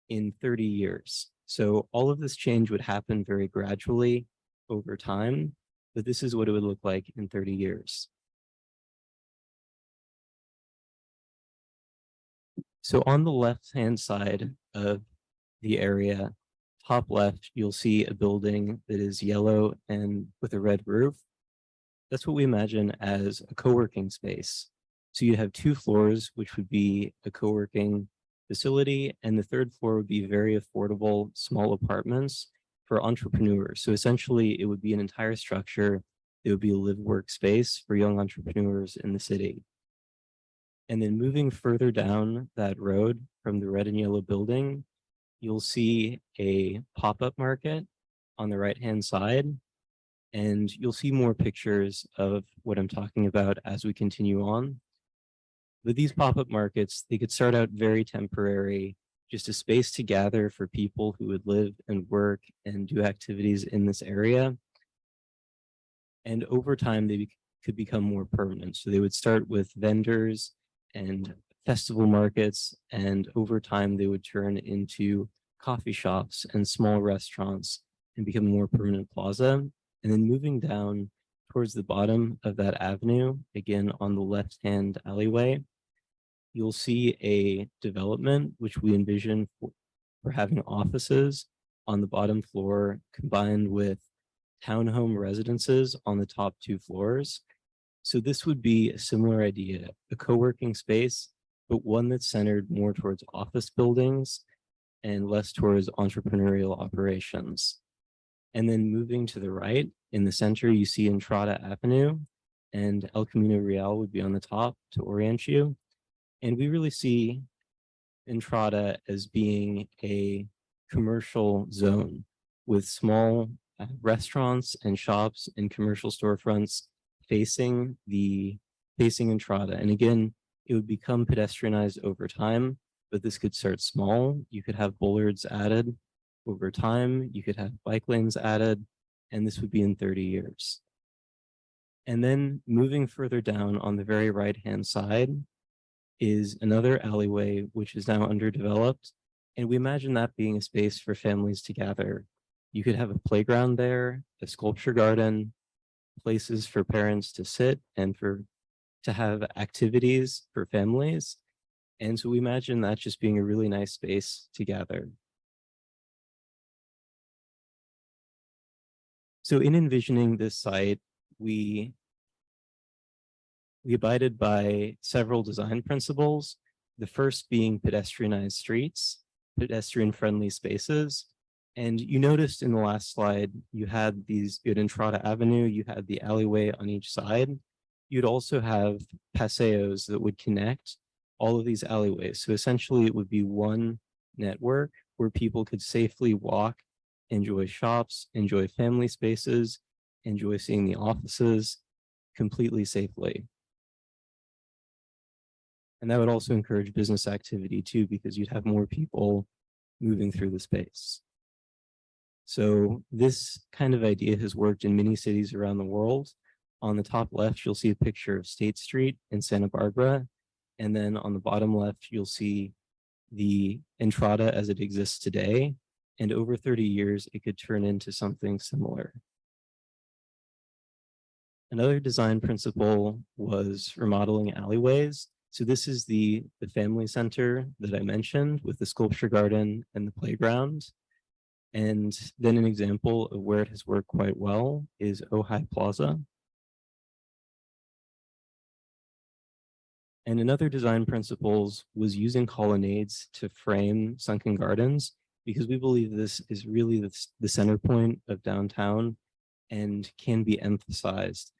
in 30 years. So all of this change would happen very gradually over time, but this is what it would look like in 30 years. So on the left-hand side of the area, top left, you'll see a building that is yellow and with a red roof. That's what we imagine as a co-working space. So you have 2 floors, which would be a co-working facility, and the 3rd floor would be very affordable small apartments for entrepreneurs. So essentially, it would be an entire structure. It would be a live-work space for young entrepreneurs in the city. And then moving further down that road from the red and yellow building, you'll see a pop-up market on the right-hand side. And you'll see more pictures of what I'm talking about as we continue on. But these pop-up markets, they could start out very temporary, just a space to gather for people who would live and work and do activities in this area. And over time, they could become more permanent. So they would start with vendors and festival markets, and over time, they would turn into coffee shops and small restaurants and become a more permanent plaza. And then moving down towards the bottom of that avenue, again on the left-hand alleyway, you'll see a development which we envision for having offices on the bottom floor combined with townhome residences on the top 2 floors. So this would be a similar idea, a co-working space, but one that's centered more towards office buildings and less towards entrepreneurial operations. And then moving to the right, in the center, you see Entrada Avenue, and El Camino Real would be on the top to orient you. And we really see Entrada as being a commercial zone with small restaurants and shops and commercial storefronts facing Entrada. And again, it would become pedestrianized over time, but this could start small. You could have bollards added over time, you could have bike lanes added, and this would be in 30 years. And then moving further down on the very right-hand side is another alleyway, which is now underdeveloped. And we imagine that being a space for families to gather. You could have a playground there, a sculpture garden, places for parents to sit and to have activities for families. And so we imagine that just being a really nice space to gather. So in envisioning this site, we abided by several design principles, the first being pedestrianized streets, pedestrian-friendly spaces. And you noticed in the last slide, you had Entrada Avenue, you had the alleyway on each side. You'd also have paseos that would connect all of these alleyways. So essentially it would be one network where people could safely walk, enjoy shops, enjoy family spaces, enjoy seeing the offices completely safely. And that would also encourage business activity too, because you'd have more people moving through the space. So this kind of idea has worked in many cities around the world. On the top left, you'll see a picture of State Street in Santa Barbara. And then on the bottom left, you'll see the Entrada as it exists today. And over 30 years, it could turn into something similar. Another design principle was remodeling alleyways. So this is the family center that I mentioned with the sculpture garden and the playground. And then an example of where it has worked quite well is Ojai Plaza. And another design principles was using colonnades to frame sunken gardens, because we believe this is really the center point of downtown and can be emphasized.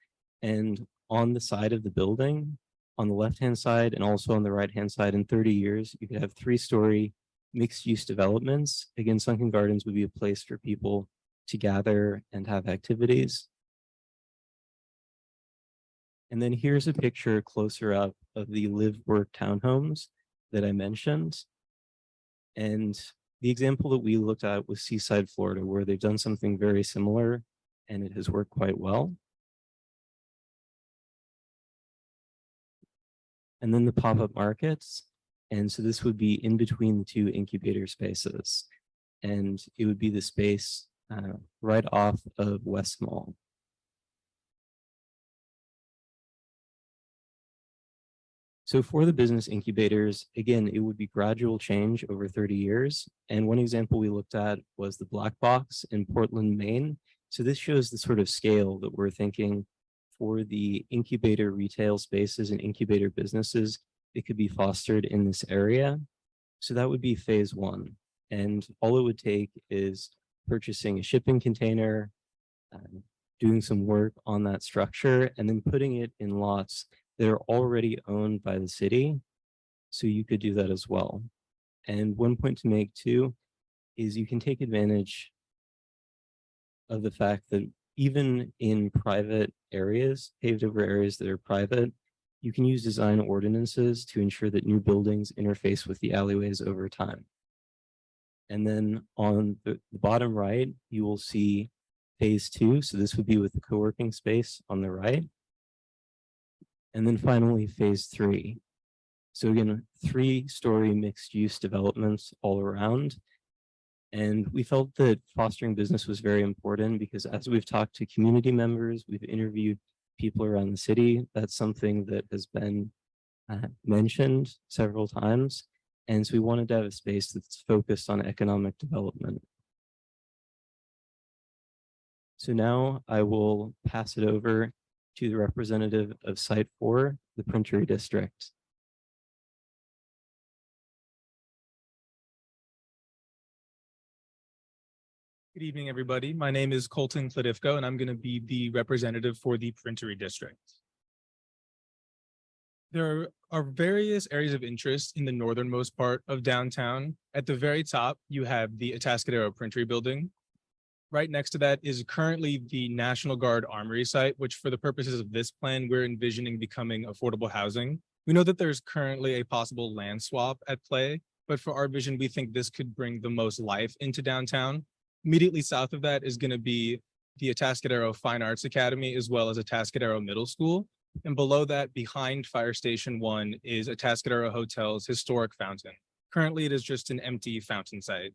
And on the side of the building, on the left-hand side and also on the right-hand side, in 30 years, you could have 3-story mixed-use developments. Again, Sunken Gardens would be a place for people to gather and have activities. And then here's a picture closer up of the live work townhomes that I mentioned. And the example that we looked at was Seaside, Florida, where they've done something very similar and it has worked quite well. And then the pop-up markets. And so this would be in between the two incubator spaces. And it would be the space right off of West Mall. So for the business incubators, again, it would be gradual change over 30 years. And one example we looked at was the Black Box in Portland, Maine. So this shows the sort of scale that we're thinking for the incubator retail spaces and incubator businesses that could be fostered in this area. So that would be phase 1. And all it would take is purchasing a shipping container, doing some work on that structure, and then putting it in lots that are already owned by the city. So you could do that as well. And one point to make too, is you can take advantage of the fact that even in private areas, paved over areas that are private, you can use design ordinances to ensure that new buildings interface with the alleyways over time. And then on the bottom right, you will see phase 2. So this would be with the co-working space on the right. And then finally, phase 3. So again, 3-story mixed use developments all around. And we felt that fostering business was very important because as we've talked to community members, we've interviewed people around the city, that's something that has been mentioned several times. And so we wanted to have a space that's focused on economic development. So now I will pass it over to the representative of Site 4, the Printery District. Good evening, everybody. My name is Colton Kladivko, and I'm going to be the representative for the Printery District. There are various areas of interest in the northernmost part of downtown. At the very top, you have the Atascadero Printery Building. Right next to that is currently the National Guard Armory site, which for the purposes of this plan, we're envisioning becoming affordable housing. We know that there's currently a possible land swap at play, but for our vision, we think this could bring the most life into downtown. Immediately south of that is going to be the Atascadero Fine Arts Academy, as well as Atascadero Middle School. And below that, behind Fire Station 1, is Atascadero Hotel's historic fountain. Currently, it is just an empty fountain site.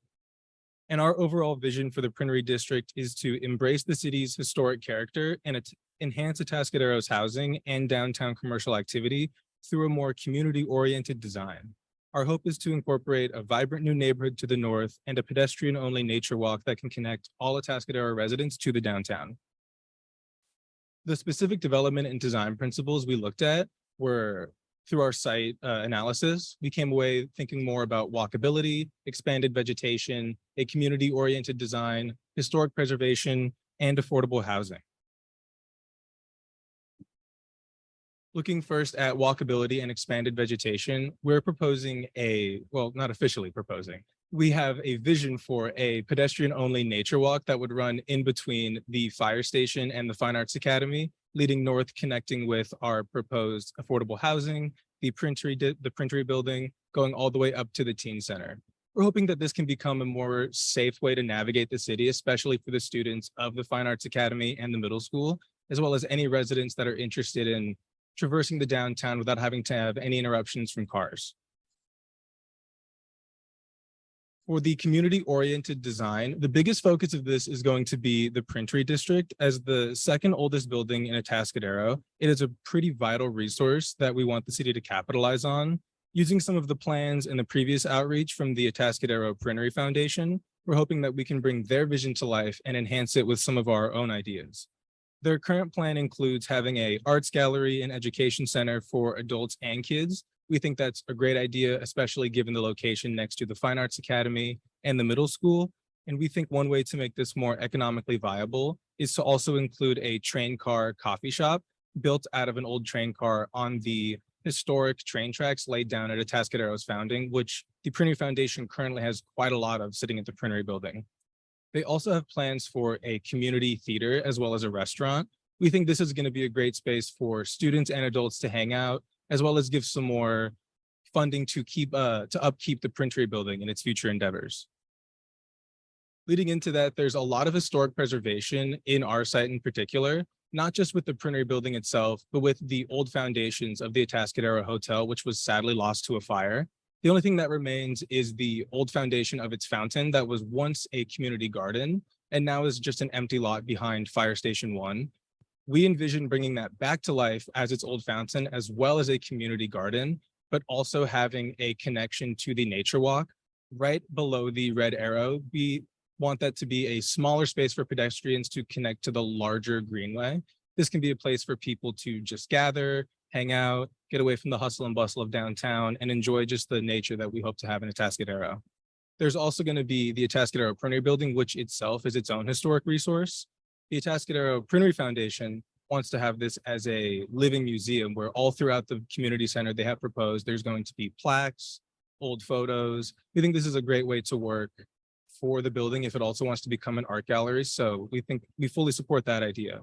And our overall vision for the Printery District is to embrace the city's historic character and enhance Atascadero's housing and downtown commercial activity through a more community-oriented design. Our hope is to incorporate a vibrant new neighborhood to the north and a pedestrian-only nature walk that can connect all Atascadero residents to the downtown. The specific development and design principles we looked at were through our site analysis. We came away thinking more about walkability, expanded vegetation, a community-oriented design, historic preservation, and affordable housing. Looking first at walkability and expanded vegetation, we're proposing not officially proposing. We have a vision for a pedestrian-only nature walk that would run in between the fire station and the Fine Arts Academy, leading north, connecting with our proposed affordable housing, the Printery building, going all the way up to the teen center. We're hoping that this can become a more safe way to navigate the city, especially for the students of the Fine Arts Academy and the middle school, as well as any residents that are interested in traversing the downtown without having to have any interruptions from cars. For the community-oriented design, the biggest focus of this is going to be the Printery District. As the second oldest building in Atascadero, it is a pretty vital resource that we want the city to capitalize on. Using some of the plans and the previous outreach from the Atascadero Printery Foundation, we're hoping that we can bring their vision to life and enhance it with some of our own ideas. Their current plan includes having an arts gallery and education center for adults and kids. We think that's a great idea, especially given the location next to the Fine Arts Academy and the middle school. And we think one way to make this more economically viable is to also include a train car coffee shop. built out of an old train car on the historic train tracks laid down at Atascadero's founding, which the Printery Foundation currently has quite a lot of sitting at the Printery building. They also have plans for a community theater as well as a restaurant. We think this is going to be a great space for students and adults to hang out, as well as give some more funding to upkeep the Printery building in its future endeavors. Leading into that, there's a lot of historic preservation in our site in particular, not just with the Printery building itself, but with the old foundations of the Atascadero Hotel, which was sadly lost to a fire. The only thing that remains is the old foundation of its fountain that was once a community garden and now is just an empty lot behind Fire Station 1. We envision bringing that back to life as its old fountain, as well as a community garden, but also having a connection to the nature walk right below the red arrow. We want that to be a smaller space for pedestrians to connect to the larger greenway. This can be a place for people to just gather, hang out, get away from the hustle and bustle of downtown, and enjoy just the nature that we hope to have in Atascadero. There's also going to be the Atascadero Printery building, which itself is its own historic resource. The Atascadero Printery Foundation wants to have this as a living museum where all throughout the community center they have proposed there's going to be plaques, old photos. We think this is a great way to work for the building if it also wants to become an art gallery. So we think we fully support that idea.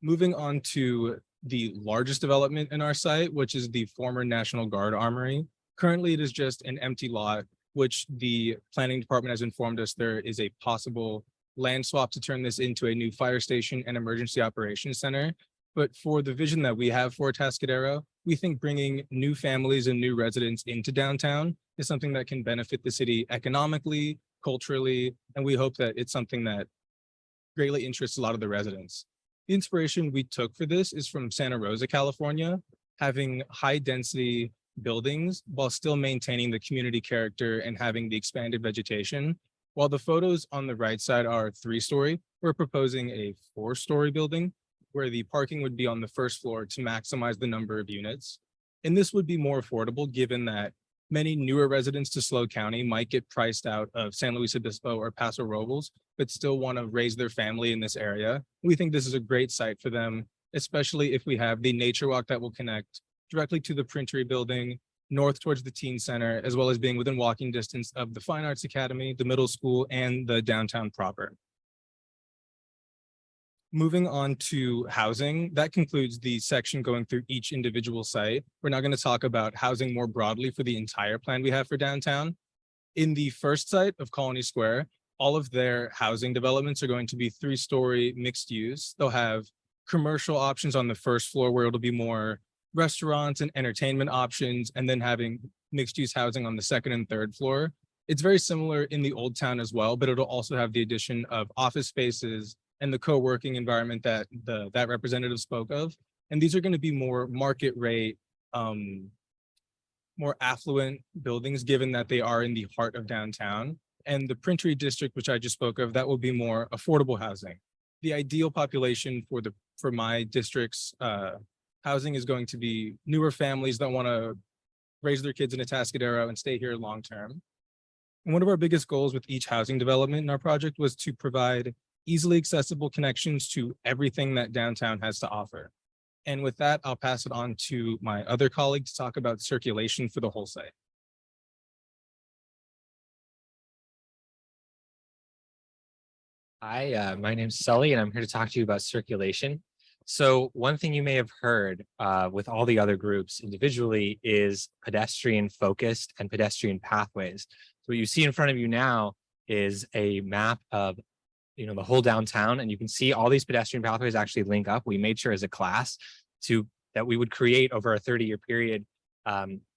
Moving on to the largest development in our site, which is the former National Guard Armory. Currently, it is just an empty lot, which the planning department has informed us there is a possible land swap to turn this into a new fire station and emergency operations center. But for the vision that we have for Atascadero, we think bringing new families and new residents into downtown is something that can benefit the city economically, culturally, and we hope that it's something that greatly interests a lot of the residents. The inspiration we took for this is from Santa Rosa, California, having high density buildings while still maintaining the community character and having the expanded vegetation. While the photos on the right side are 3-story, we're proposing a 4-story building where the parking would be on the first floor to maximize the number of units. And this would be more affordable given that many newer residents to SLO County might get priced out of San Luis Obispo or Paso Robles, but still want to raise their family in this area. We think this is a great site for them, especially if we have the nature walk that will connect directly to the Printery building, north towards the teen center, as well as being within walking distance of the Fine Arts Academy, the middle school, and the downtown proper. Moving on to housing, that concludes the section going through each individual site. We're now going to talk about housing more broadly for the entire plan we have for downtown. In the first site of Colony Square, all of their housing developments are going to be 3-story mixed use. They'll have commercial options on the first floor where it'll be more restaurants and entertainment options, and then having mixed use housing on the second and third floor. It's very similar in the Old Town as well, but it'll also have the addition of office spaces and the co-working environment that that representative spoke of. And these are going to be more market rate, more affluent buildings, given that they are in the heart of downtown. And the Printery district, which I just spoke of, that will be more affordable housing. The ideal population for my district's housing is going to be newer families that want to raise their kids in Atascadero and stay here long term. And one of our biggest goals with each housing development in our project was to provide easily accessible connections to everything that downtown has to offer. And with that, I'll pass it on to my other colleague to talk about circulation for the whole site. Hi, my name's Sully, and I'm here to talk to you about circulation. So one thing you may have heard with all the other groups individually is pedestrian focused and pedestrian pathways. So what you see in front of you now is a map of the whole downtown, and you can see all these pedestrian pathways actually link up. We made sure as a class that we would create over a 30-year period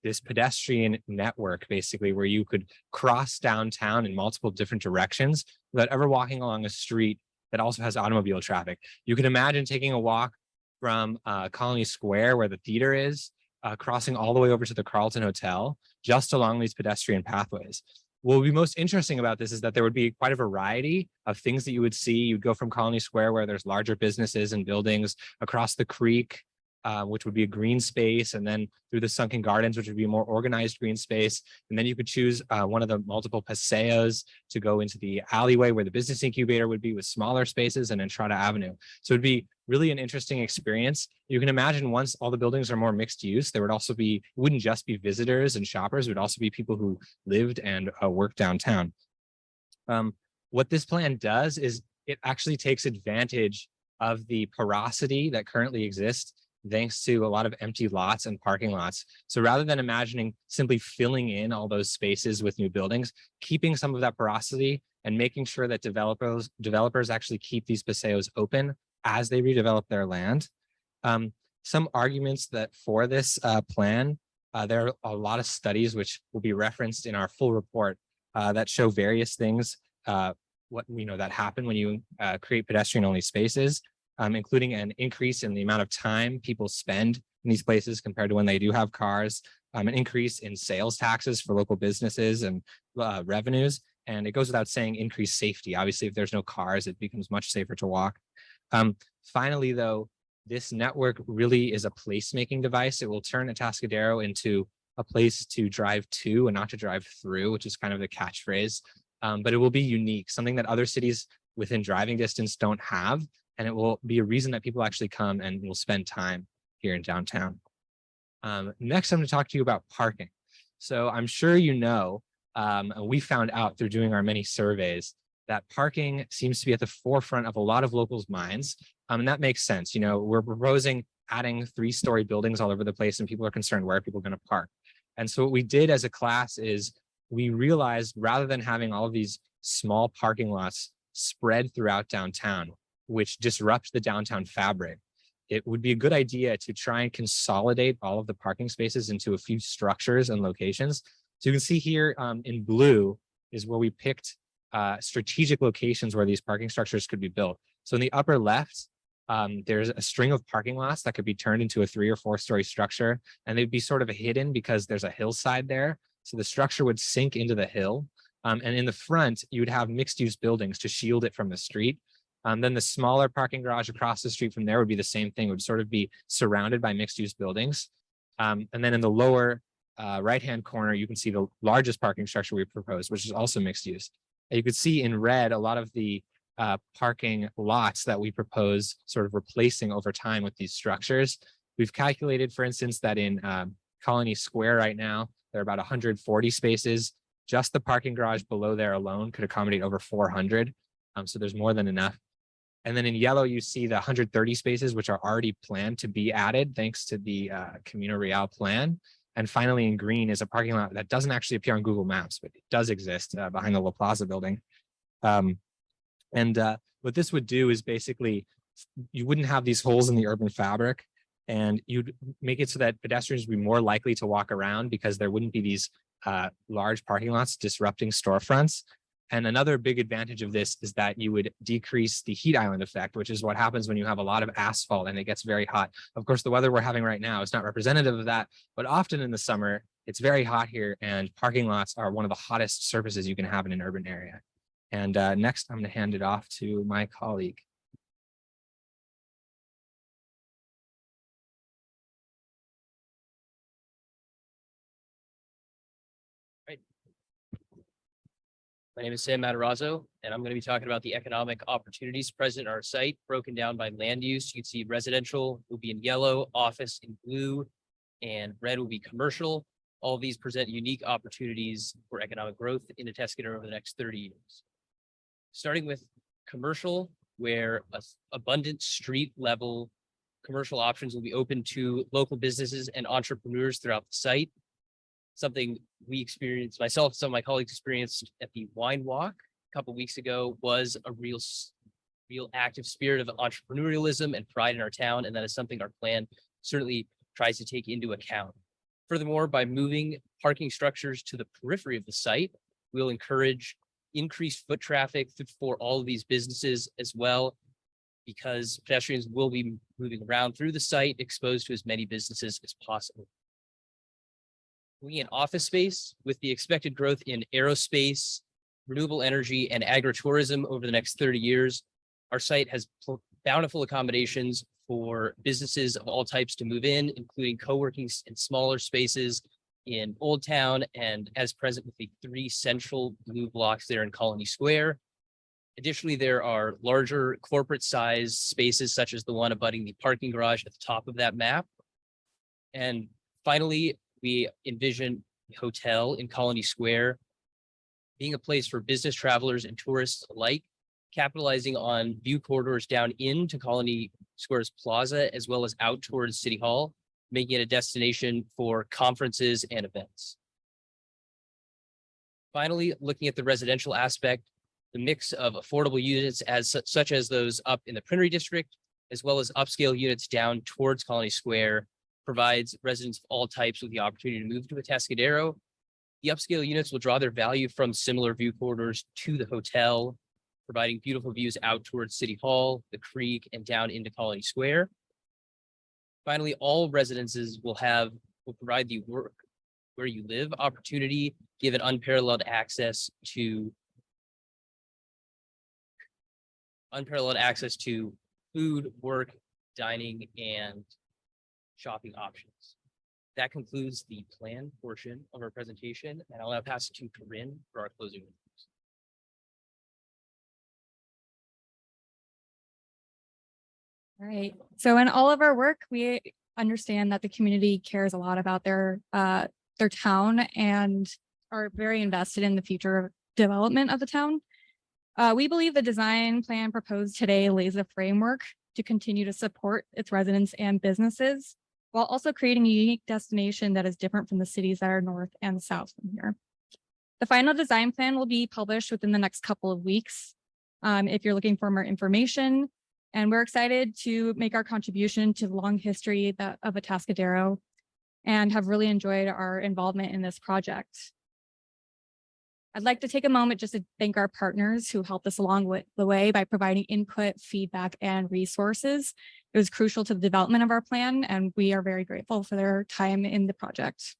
this pedestrian network, basically, where you could cross downtown in multiple different directions without ever walking along a street that also has automobile traffic. You can imagine taking a walk from Colony Square, where the theater is, crossing all the way over to the Carlton Hotel, just along these pedestrian pathways. What would be most interesting about this is that there would be quite a variety of things that you would see. You'd go from Colony Square, where there's larger businesses and buildings, across the creek, which would be a green space, and then through the sunken gardens, which would be a more organized green space. And then you could choose one of the multiple paseos to go into the alleyway where the business incubator would be with smaller spaces, and Entrada Avenue. So it'd be really an interesting experience. You can imagine once all the buildings are more mixed use, there would also be, it wouldn't just be visitors and shoppers, it would also be people who lived and worked downtown. What this plan does is it actually takes advantage of the porosity that currently exists thanks to a lot of empty lots and parking lots. So rather than imagining simply filling in all those spaces with new buildings, keeping some of that porosity and making sure that developers actually keep these paseos open as they redevelop their land. Some arguments that for this plan, there are a lot of studies which will be referenced in our full report that show various things that happen when you create pedestrian only spaces, including an increase in the amount of time people spend in these places compared to when they do have cars, an increase in sales taxes for local businesses and revenues. And it goes without saying, increased safety. Obviously, if there's no cars, it becomes much safer to walk. Finally, though, this network really is a placemaking device. It will turn Atascadero into a place to drive to and not to drive through, which is kind of the catchphrase. But it will be unique, something that other cities within driving distance don't have. And it will be a reason that people actually come and will spend time here in downtown. Next, I'm going to talk to you about parking. So I'm sure you know, we found out through doing our many surveys that parking seems to be at the forefront of a lot of locals' minds. And that makes sense. You know, we're proposing adding 3-story buildings all over the place, and people are concerned where are people going to park. And so what we did as a class is we realized rather than having all of these small parking lots spread throughout downtown, which disrupts the downtown fabric, it would be a good idea to try and consolidate all of the parking spaces into a few structures and locations. So you can see here in blue is where we picked strategic locations where these parking structures could be built. So in the upper left, there's a string of parking lots that could be turned into a 3 or 4-story structure, and they'd be sort of hidden because there's a hillside there. So the structure would sink into the hill. And in the front, you would have mixed use buildings to shield it from the street. Then the smaller parking garage across the street from there would be the same thing. It would sort of be surrounded by mixed use buildings. And then in the lower right-hand corner, you can see the largest parking structure we proposed, which is also mixed use. And you could see in red a lot of the parking lots that we propose sort of replacing over time with these structures. We've calculated, for instance, that in Colony Square right now, there are about 140 spaces. Just the parking garage below there alone could accommodate over 400. So there's more than enough. And then in yellow, you see the 130 spaces, which are already planned to be added thanks to the Camino Real plan. And finally, in green is a parking lot that doesn't actually appear on Google Maps, but it does exist behind the La Plaza building. What this would do is basically, you wouldn't have these holes in the urban fabric, and you'd make it so that pedestrians would be more likely to walk around because there wouldn't be these large parking lots disrupting storefronts. And another big advantage of this is that you would decrease the heat island effect, which is what happens when you have a lot of asphalt and it gets very hot. Of course, the weather we're having right now is not representative of that, but often in the summer, it's very hot here, and parking lots are one of the hottest surfaces you can have in an urban area. And next, I'm going to hand it off to my colleague. My name is Sam Matarazzo, and I'm going to be talking about the economic opportunities present in our site, broken down by land use. You can see residential will be in yellow, office in blue, and red will be commercial. All of these present unique opportunities for economic growth in Atascadero over the next 30 years. Starting with commercial, where abundant street level commercial options will be open to local businesses and entrepreneurs throughout the site. Something we experienced, myself, some of my colleagues experienced at the Wine Walk a couple of weeks ago, was a real active spirit of entrepreneurialism and pride in our town. And that is something our plan certainly tries to take into account. Furthermore, by moving parking structures to the periphery of the site, we'll encourage increased foot traffic for all of these businesses as well, because pedestrians will be moving around through the site, exposed to as many businesses as possible. Looking at office space, with the expected growth in aerospace, renewable energy, and agritourism over the next 30 years, our site has bountiful accommodations for businesses of all types to move in, including co-working and smaller spaces in Old Town and as present with the 3 central blue blocks there in Colony Square. Additionally, there are larger corporate size spaces such as the one abutting the parking garage at the top of that map. And finally, we envision a hotel in Colony Square being a place for business travelers and tourists alike, capitalizing on view corridors down into Colony Square's plaza, as well as out towards City Hall, making it a destination for conferences and events. Finally, looking at the residential aspect, the mix of affordable units such as those up in the Printery District, as well as upscale units down towards Colony Square, provides residents of all types with the opportunity to move to Atascadero. The upscale units will draw their value from similar view corridors to the hotel, providing beautiful views out towards City Hall, the creek, and down into Colony Square. Finally, all residences will provide the work where you live opportunity, given unparalleled access to food, work, dining, and shopping options. That concludes the plan portion of our presentation, and I'll now pass it to Corinne for our closing remarks. All right. So in all of our work, we understand that the community cares a lot about their town and are very invested in the future development of the town. We believe the design plan proposed today lays a framework to continue to support its residents and businesses, while also creating a unique destination that is different from the cities that are north and south from here. The final design plan will be published within the next couple of weeks. If you're looking for more information, and we're excited to make our contribution to the long history of Atascadero and have really enjoyed our involvement in this project. I'd like to take a moment just to thank our partners who helped us along the way by providing input, feedback, and resources. It was crucial to the development of our plan, and we are very grateful for their time in the project.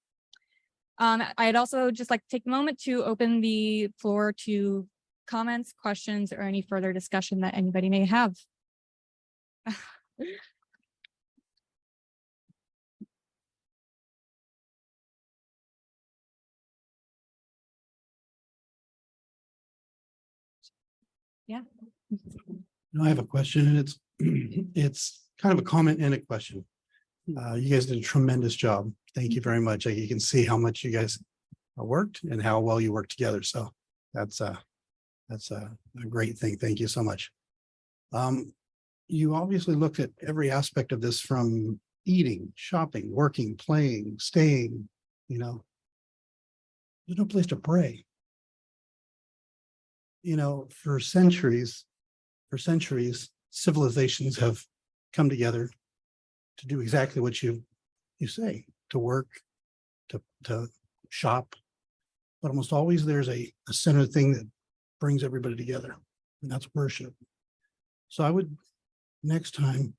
I'd also just like to take a moment to open the floor to comments, questions, or any further discussion that anybody may have. Yeah. I have a question, and it's kind of a comment and a question. You guys did a tremendous job. Thank you very much. You can see how much you guys worked and how well you work together. So that's a great thing. Thank you so much. You obviously looked at every aspect of this, from eating, shopping, working, playing, staying, there's no place to pray. For centuries, civilizations have come together to do exactly what you say, to work, to shop. But almost always there's a center thing that brings everybody together, and that's worship. So I would next time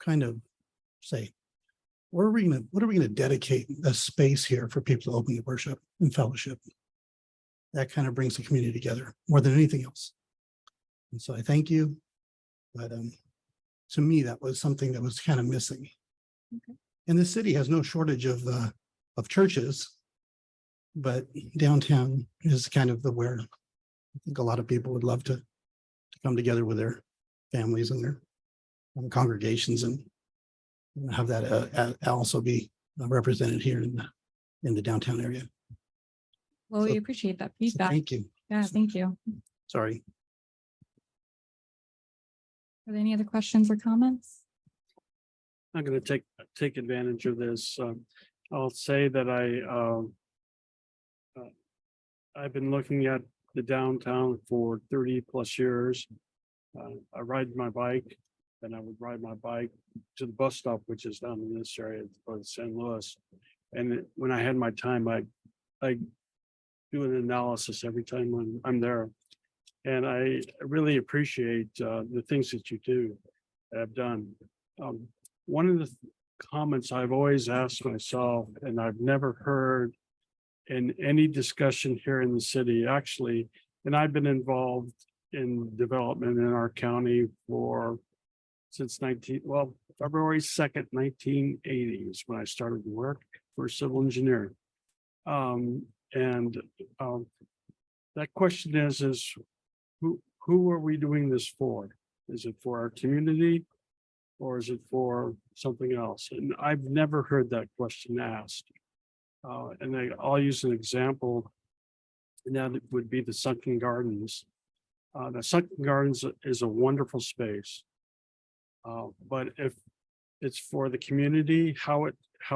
kind of say, what are we gonna dedicate a space here for people to openly worship and fellowship? That kind of brings the community together more than anything else. And so I thank you. But to me, that was something that was kind of missing. Okay. And the city has no shortage of churches, but downtown is kind of where I think a lot of people would love to come together with their families and their congregations, and have that also be represented here in the downtown area. Well, we appreciate that feedback. Thank you. Yeah, thank you. Sorry. Are there any other questions or comments? I'm going to take advantage of this. I'll say that I've been looking at the downtown for 30 plus years. I ride my bike, and I would ride my bike to the bus stop, which is down in this area of St. Louis. And when I had my time, I do an analysis every time I'm there. And I really appreciate the things that you have done. One of the comments I've always asked myself, and I've never heard in any discussion here in the city, actually, and I've been involved in development in our county since February 2nd, 1980 is when I started work for civil engineering. And that question is who are we doing this for? Is it for our community? Or is it for something else? And I've never heard that question asked. I'll use an example. And that would be the Sunken Gardens. The Sunken Gardens is a wonderful space. But if it's for the community, how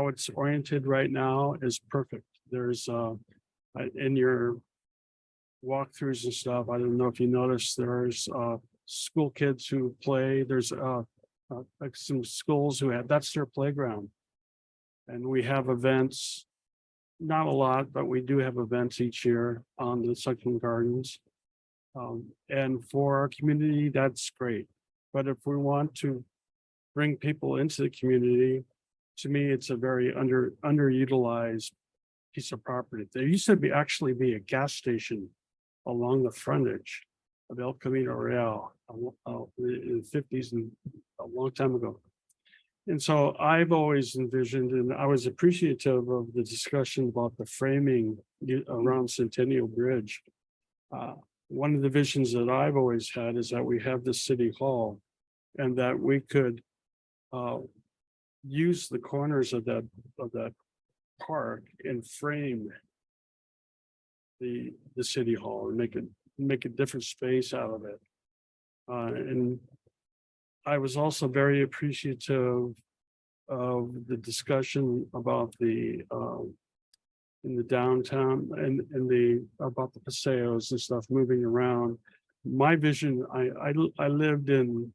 it's oriented right now is perfect. There's in your walkthroughs and stuff, I don't know if you noticed, there's school kids who play. There's like some schools who have, that's their playground. And we have events, not a lot, but we do have events each year on the Sunken Gardens. And for our community, that's great. But if we want to bring people into the community, to me, it's a very underutilized piece of property. There used to actually be a gas station along the frontage of El Camino Real in the 50s and a long time ago. And so I've always envisioned, and I was appreciative of the discussion about the framing around Centennial Bridge. One of the visions that I've always had is that we have the city hall and that we could use the corners of that park and frame the city hall and make a different space out of it. And I was also very appreciative of the discussion about in the downtown and about the paseos and stuff moving around. My vision, I lived in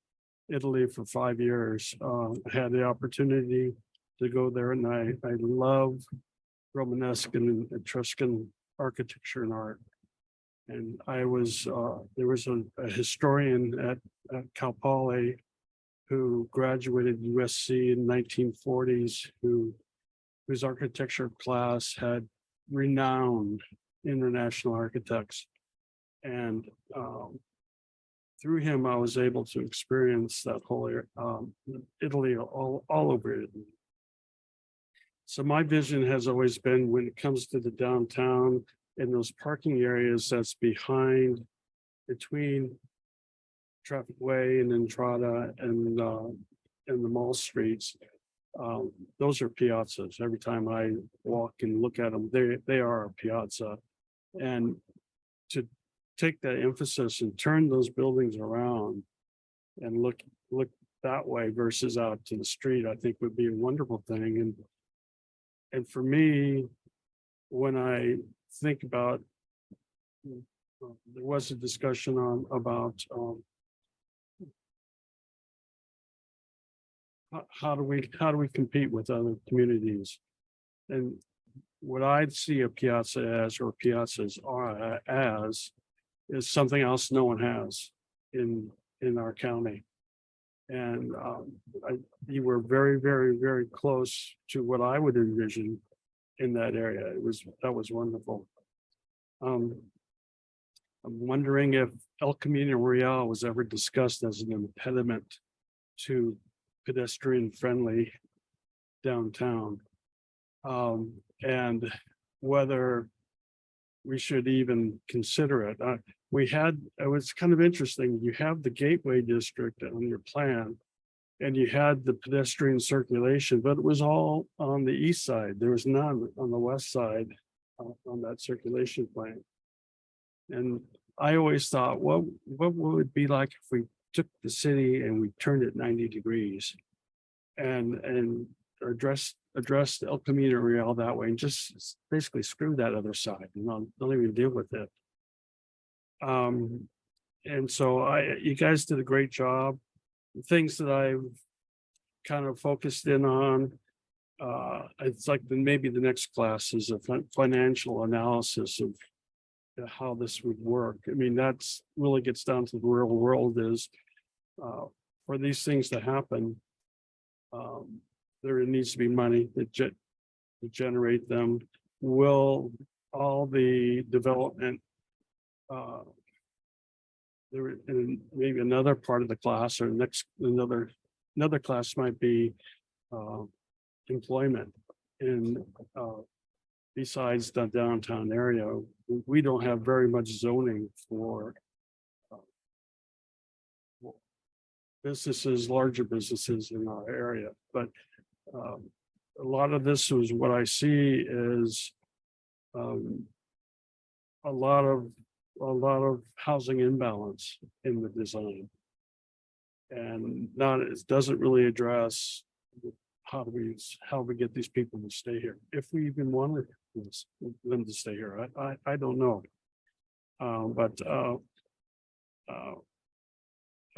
Italy for 5 years. I had the opportunity to go there, and I love Romanesque and Etruscan architecture and art. And there was a historian at Cal Poly who graduated USC in 1940s, whose architecture class had renowned international architects. And through him, I was able to experience that whole Italy, all over Italy. So my vision has always been, when it comes to the downtown and those parking areas that's between Traffic Way and Entrada and the mall streets, those are piazzas. Every time I walk and look at them, they are a piazza. And to take that emphasis and turn those buildings around and look that way versus out to the street, I think would be a wonderful thing. And for me, when I think about, there was a discussion about how do we compete with other communities, and what I'd see a piazza as, or piazzas are as, is something else no one has in our county. And you were very, very, very close to what I would envision in that area. That was wonderful. I'm wondering if El Camino Real was ever discussed as an impediment to pedestrian friendly downtown, and whether we should even consider it. It was kind of interesting. You have the Gateway District on your plan, and you had the pedestrian circulation, but it was all on the east side. There was none on the west side on that circulation plan. And I always thought, what would it be like if we took the city and we turned it 90 degrees and addressed El Camino Real that way, and just basically screw that other side and don't even deal with it. And so you guys did a great job. The things that I've kind of focused in on, it's like maybe the next class is a financial analysis of how this would work. I mean, that's really gets down to the real world is for these things to happen, there needs to be money to generate them. Will all the development there and maybe another part of the class or another another class might be employment in besides the downtown area. We don't have very much zoning for businesses, larger businesses in our area, but a lot of this was what I see is a lot of housing imbalance in the design. And not, it doesn't really address how we get these people to stay here, if we even wanted them to stay here. I don't know.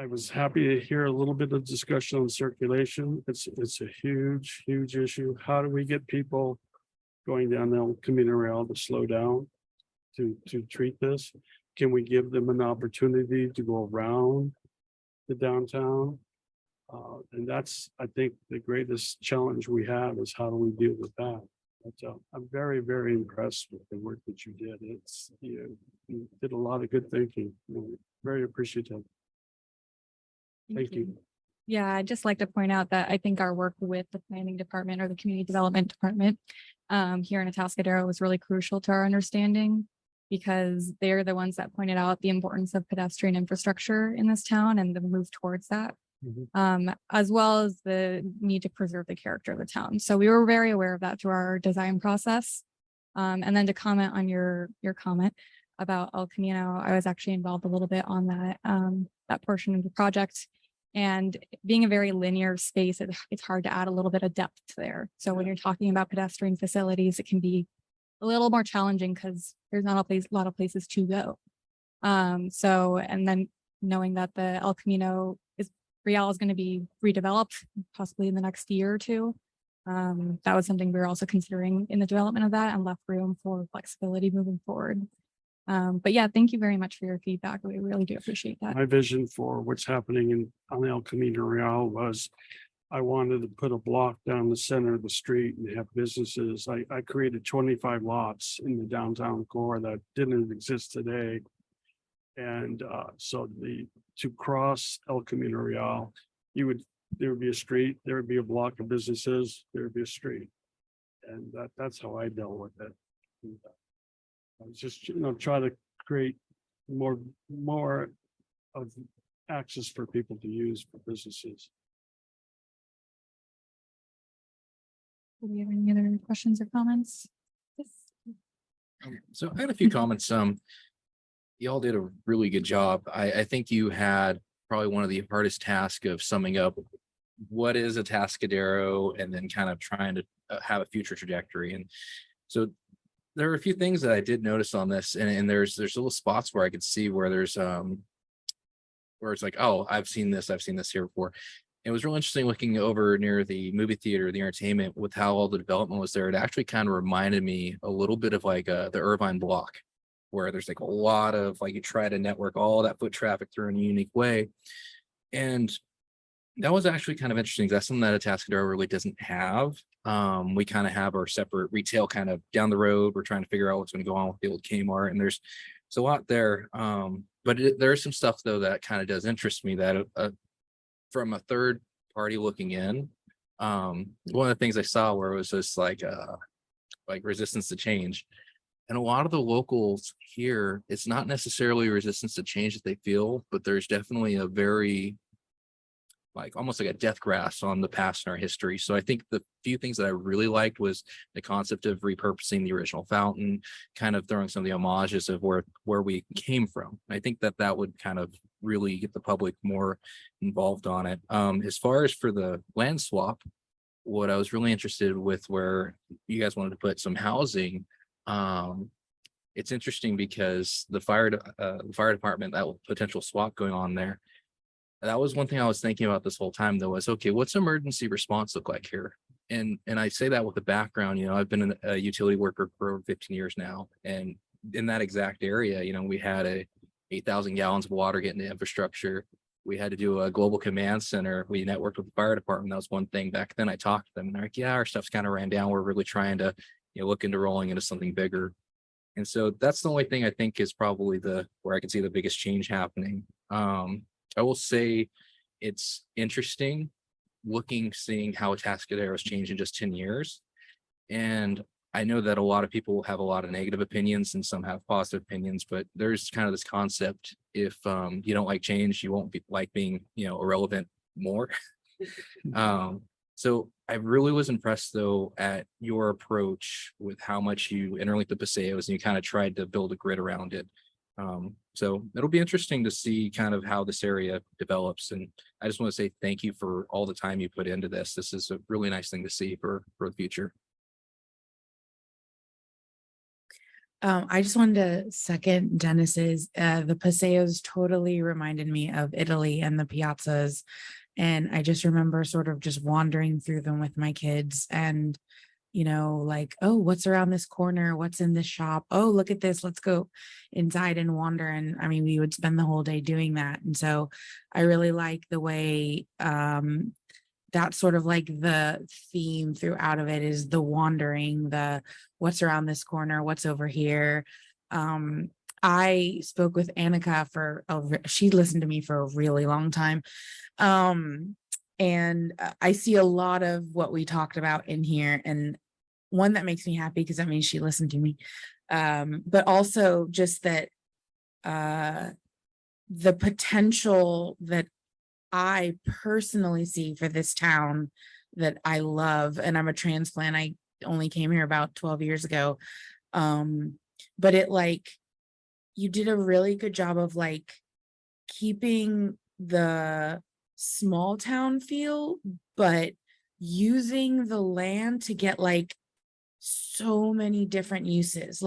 I was happy to hear a little bit of discussion on circulation. It's a huge issue. How do we get people going down the commuter rail to slow down to treat this? Can we give them an opportunity to go around the downtown? And that's, I think, the greatest challenge we have is how do we deal with that? But I'm very, very impressed with the work that you did. You did a lot of good thinking. Very appreciative. Thank you. Yeah, I'd just like to point out that I think our work with the planning department or the community development department here in Atascadero was really crucial to our understanding, because they're the ones that pointed out the importance of pedestrian infrastructure in this town and the move towards that, as well as the need to preserve the character of the town. So we were very aware of that through our design process. And then to comment on your comment about El Camino, I was actually involved a little bit on that portion of the project. And being a very linear space, it's hard to add a little bit of depth there. So when you're talking about pedestrian facilities, it can be a little more challenging because there's not a lot of places to go. And then knowing that the El Camino Real is going to be redeveloped possibly in the next year or two. That was something we were also considering in the development of that and left room for flexibility moving forward. But yeah, thank you very much for your feedback. We really do appreciate that. My vision for what's happening on El Camino Real was I wanted to put a block down the center of the street and have businesses. I created 25 lots in the downtown core that didn't exist today. And so to cross El Camino Real, there would be a street, there would be a block of businesses, there would be a street. And that's how I dealt with it. I was just, try to create more of access for people to use for businesses. Do we have any other questions or comments? Yes. So I had a few comments. Y'all did a really good job. I think you had probably one of the hardest tasks of summing up what is a Atascadero and then kind of trying to have a future trajectory. And so there are a few things that I did notice on this, and there's little spots where I could see where there's where it's like, oh, I've seen this here before. It was really interesting looking over near the movie theater, the entertainment, with how all the development was there. It actually kind of reminded me a little bit of like the Irvine block, where there's like a lot of like you try to network all that foot traffic through in a unique way. And that was actually kind of interesting. That's something that Atascadero really doesn't have. We kind of have our separate retail kind of down the road. We're trying to figure out what's going to go on with the old Kmart, and there's a lot there. But there's some stuff though that kind of does interest me that from a third party looking in, one of the things I saw where it was just like resistance to change. And a lot of the locals here, it's not necessarily resistance to change that they feel, but there's definitely a very almost like a death grasp on the past in our history. So I think the few things that I really liked was the concept of repurposing the original fountain, kind of throwing some of the homages of where we came from. I think that would kind of really get the public more involved on it. As far as for the land swap, what I was really interested with where you guys wanted to put some housing, it's interesting because the fire department, that potential swap going on there, that was one thing I was thinking about this whole time though, was okay, what's emergency response look like here? And I say that with the background, I've been a utility worker for over 15 years now. And in that exact area, we had 8,000 gallons of water getting to infrastructure. We had to do a global command center. We networked with the fire department. That was one thing. Back then I talked to them and they're like, yeah, our stuff's kind of ran down. We're really trying to look into rolling into something bigger. And so that's the only thing I think is probably where I can see the biggest change happening. I will say it's interesting seeing how Atascadero has changed in just 10 years. And I know that a lot of people have a lot of negative opinions and some have positive opinions, but there's kind of this concept, if you don't like change, you won't be like being, irrelevant more. So I really was impressed though at your approach with how much you interlinked the Paseos and you kind of tried to build a grid around it. So it'll be interesting to see kind of how this area develops. And I just want to say thank you for all the time you put into this. This is a really nice thing to see for the future. I just wanted to second Dennis's, the Paseos totally reminded me of Italy and the piazzas. And I just remember sort of just wandering through them with my kids and, like, oh, what's around this corner? What's in this shop? Oh, look at this. Let's go inside and wander. And I mean, we would spend the whole day doing that. And so I really like the way, that's sort of like the theme throughout of it is the wandering, the what's around this corner, what's over here. I spoke with Annika she listened to me for a really long time. And I see a lot of what we talked about in here, and one that makes me happy because that means she listened to me. But also just that the potential that I personally see for this town that I love, and I'm a transplant. I only came here about 12 years ago. But you did a really good job of keeping the small town feel, but using the land to get so many different uses.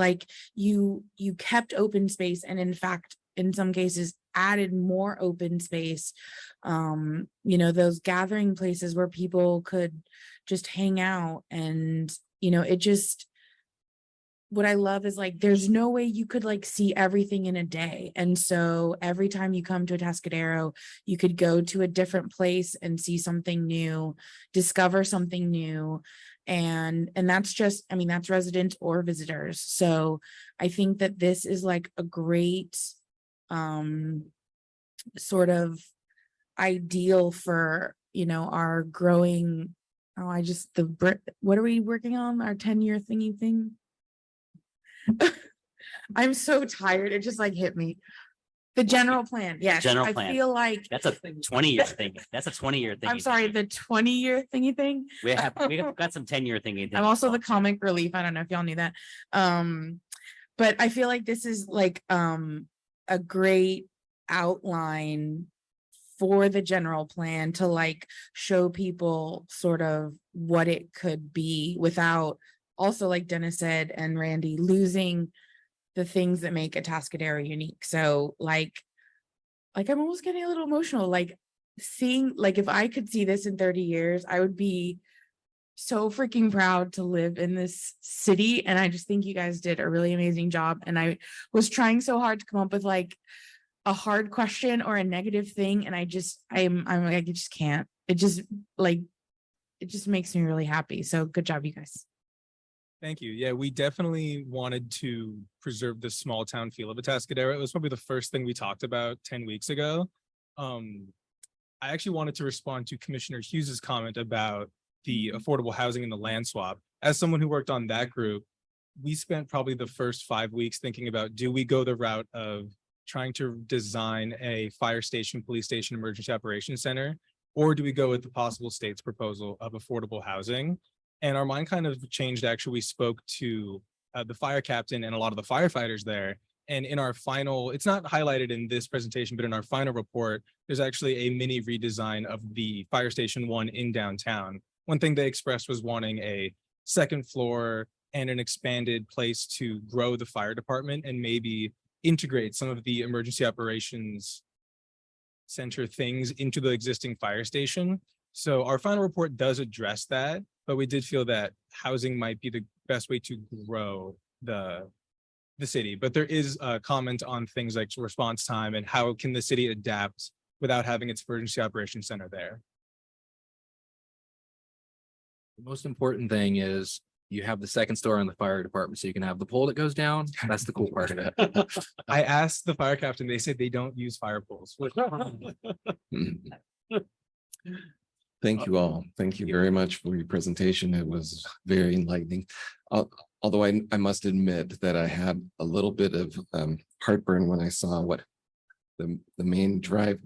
You kept open space, and in fact, in some cases added more open space, those gathering places where people could just hang out. And what I love is there's no way you could see everything in a day. And so every time you come to Atascadero, you could go to a different place and see something new, discover something new. And that's that's residents or visitors. So I think that this is a great sort of ideal for our growing. What are we working on? Our 10-year thingy thing. I'm so tired. It just hit me. The general plan. Yes. General plan. I feel like That's a 20-year thing. That's a 20-year thing. I'm sorry, the 20-year thingy thing. We have got some 10-year thingy. I'm also the comic relief. I don't know if y'all knew that. But I feel like this is a great outline for the general plan to show people sort of what it could be without also, like Dennis said, and Randy, losing the things that make Atascadero unique. So I'm almost getting a little emotional, seeing, if I could see this in 30 years, I would be so freaking proud to live in this city. And I just think you guys did a really amazing job. And I was trying so hard to come up with a hard question or a negative thing. And I just can't. It just makes me really happy. So good job, you guys. Thank you. Yeah, we definitely wanted to preserve the small town feel of Atascadero. It was probably the first thing we talked about 10 weeks ago. I actually wanted to respond to Commissioner Hughes's comment about the affordable housing and the land swap. As someone who worked on that group, we spent probably the first 5 weeks thinking about, do we go the route of trying to design a fire station, police station, emergency operations center, or do we go with the possible state's proposal of affordable housing? And our mind kind of changed. Actually, we spoke to the fire captain and a lot of the firefighters there. And in our final, it's not highlighted in this presentation, but in our final report, there's actually a mini redesign of the fire station 1 in downtown. One thing they expressed was wanting a second floor and an expanded place to grow the fire department and maybe integrate some of the emergency operations center things into the existing fire station. So our final report does address that, but we did feel that housing might be the best way to grow the city. But there is a comment on things like response time and how can the city adapt without having its emergency operations center there. The most important thing is you have the second story on the fire department, so you can have the pole that goes down. That's the cool part of it. I asked the fire captain, they said they don't use fire poles. Thank you all. Thank you very much for your presentation. It was very enlightening. Although I must admit that I had a little bit of heartburn when I saw what the main drive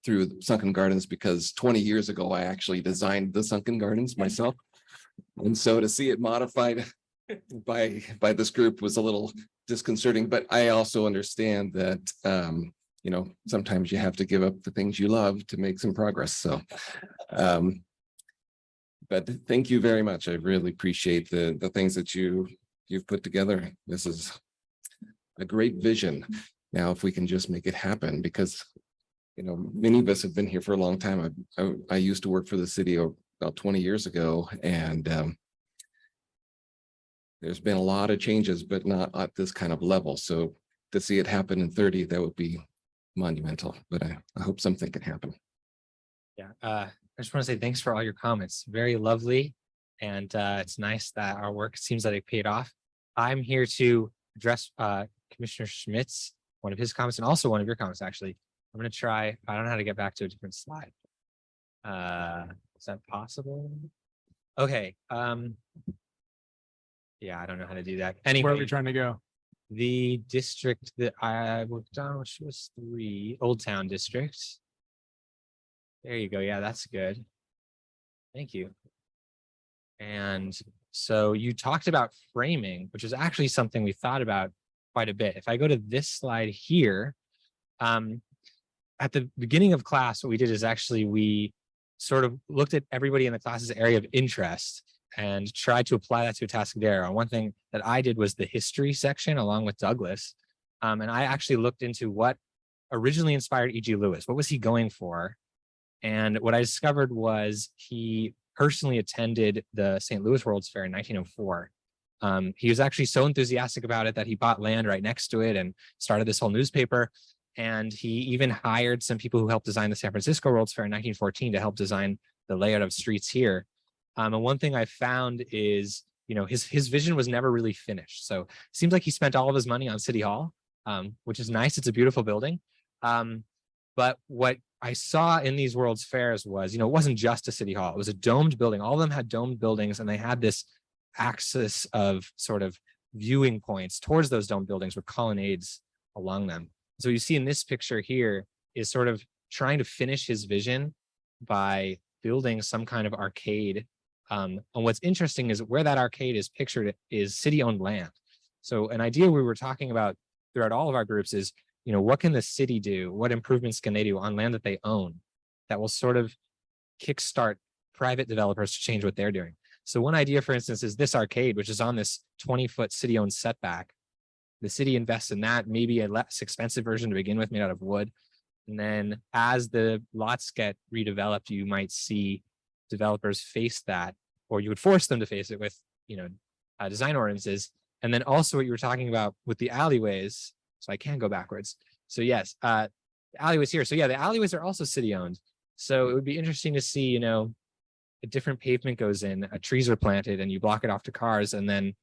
through Sunken Gardens, because 20 years ago, I actually designed the Sunken Gardens myself. And so to see it modified by this group was a little disconcerting, but I also understand that you know, sometimes you have to give up the things you love to make some progress. So but thank you very much. I really appreciate the things that you've put together. This is a great vision. Now, if we can just make it happen, because you know, many of us have been here for a long time. I used to work for the city about 20 years ago, and there's been a lot of changes, but not at this kind of level. So to see it happen in 30, that would be monumental, but I hope something can happen. Yeah, I just want to say thanks for all your comments. Very lovely. And it's nice that our work seems like it paid off. I'm here to address Commissioner Schmidt's, one of his comments, and also one of your comments, actually. I'm going to try, I don't know how to get back to a different slide. Is that possible? Okay. Yeah, I don't know how to do that. Anyway, Where are we trying to go? the district that I worked on, which was 3, Old Town District. There you go. Yeah, that's good. Thank you. And so you talked about framing, which is actually something we thought about quite a bit. If I go to this slide here, at the beginning of class, what we did is actually we sort of looked at everybody in the class's area of interest and tried to apply that to Atascadero. And one thing that I did was the history section along with Douglas. And I actually looked into what originally inspired E.G. Lewis. What was he going for? And what I discovered was he personally attended the St. Louis World's Fair in 1904. He was actually so enthusiastic about it that he bought land right next to it and started this whole newspaper. And he even hired some people who helped design the San Francisco World's Fair in 1914 to help design the layout of streets here. And one thing I found is, you know, his vision was never really finished. So it seems like he spent all of his money on City Hall, which is nice. It's a beautiful building. But what I saw in these World's Fairs was, you know, it wasn't just a City Hall. It was a domed building. All of them had domed buildings, and they had this axis of sort of viewing points towards those domed buildings with colonnades along them. So you see in this picture here is sort of trying to finish his vision by building some kind of arcade. And what's interesting is where that arcade is pictured is city-owned land. So an idea we were talking about throughout all of our groups is, you know, what can the city do? What improvements can they do on land that they own that will sort of kickstart private developers to change what they're doing? So one idea, for instance, is this arcade, which is on this 20-foot city-owned setback. The city invests in that, maybe a less expensive version to begin with, made out of wood. And then as the lots get redeveloped, you might see developers face that, or you would force them to face it with, you know, design ordinances. And then also what you were talking about with the alleyways. So I can go backwards. So yes, the alleyways here. So yeah, the alleyways are also city owned. So it would be interesting to see, you know, a different pavement goes in, trees are planted, and you block it off to cars, and then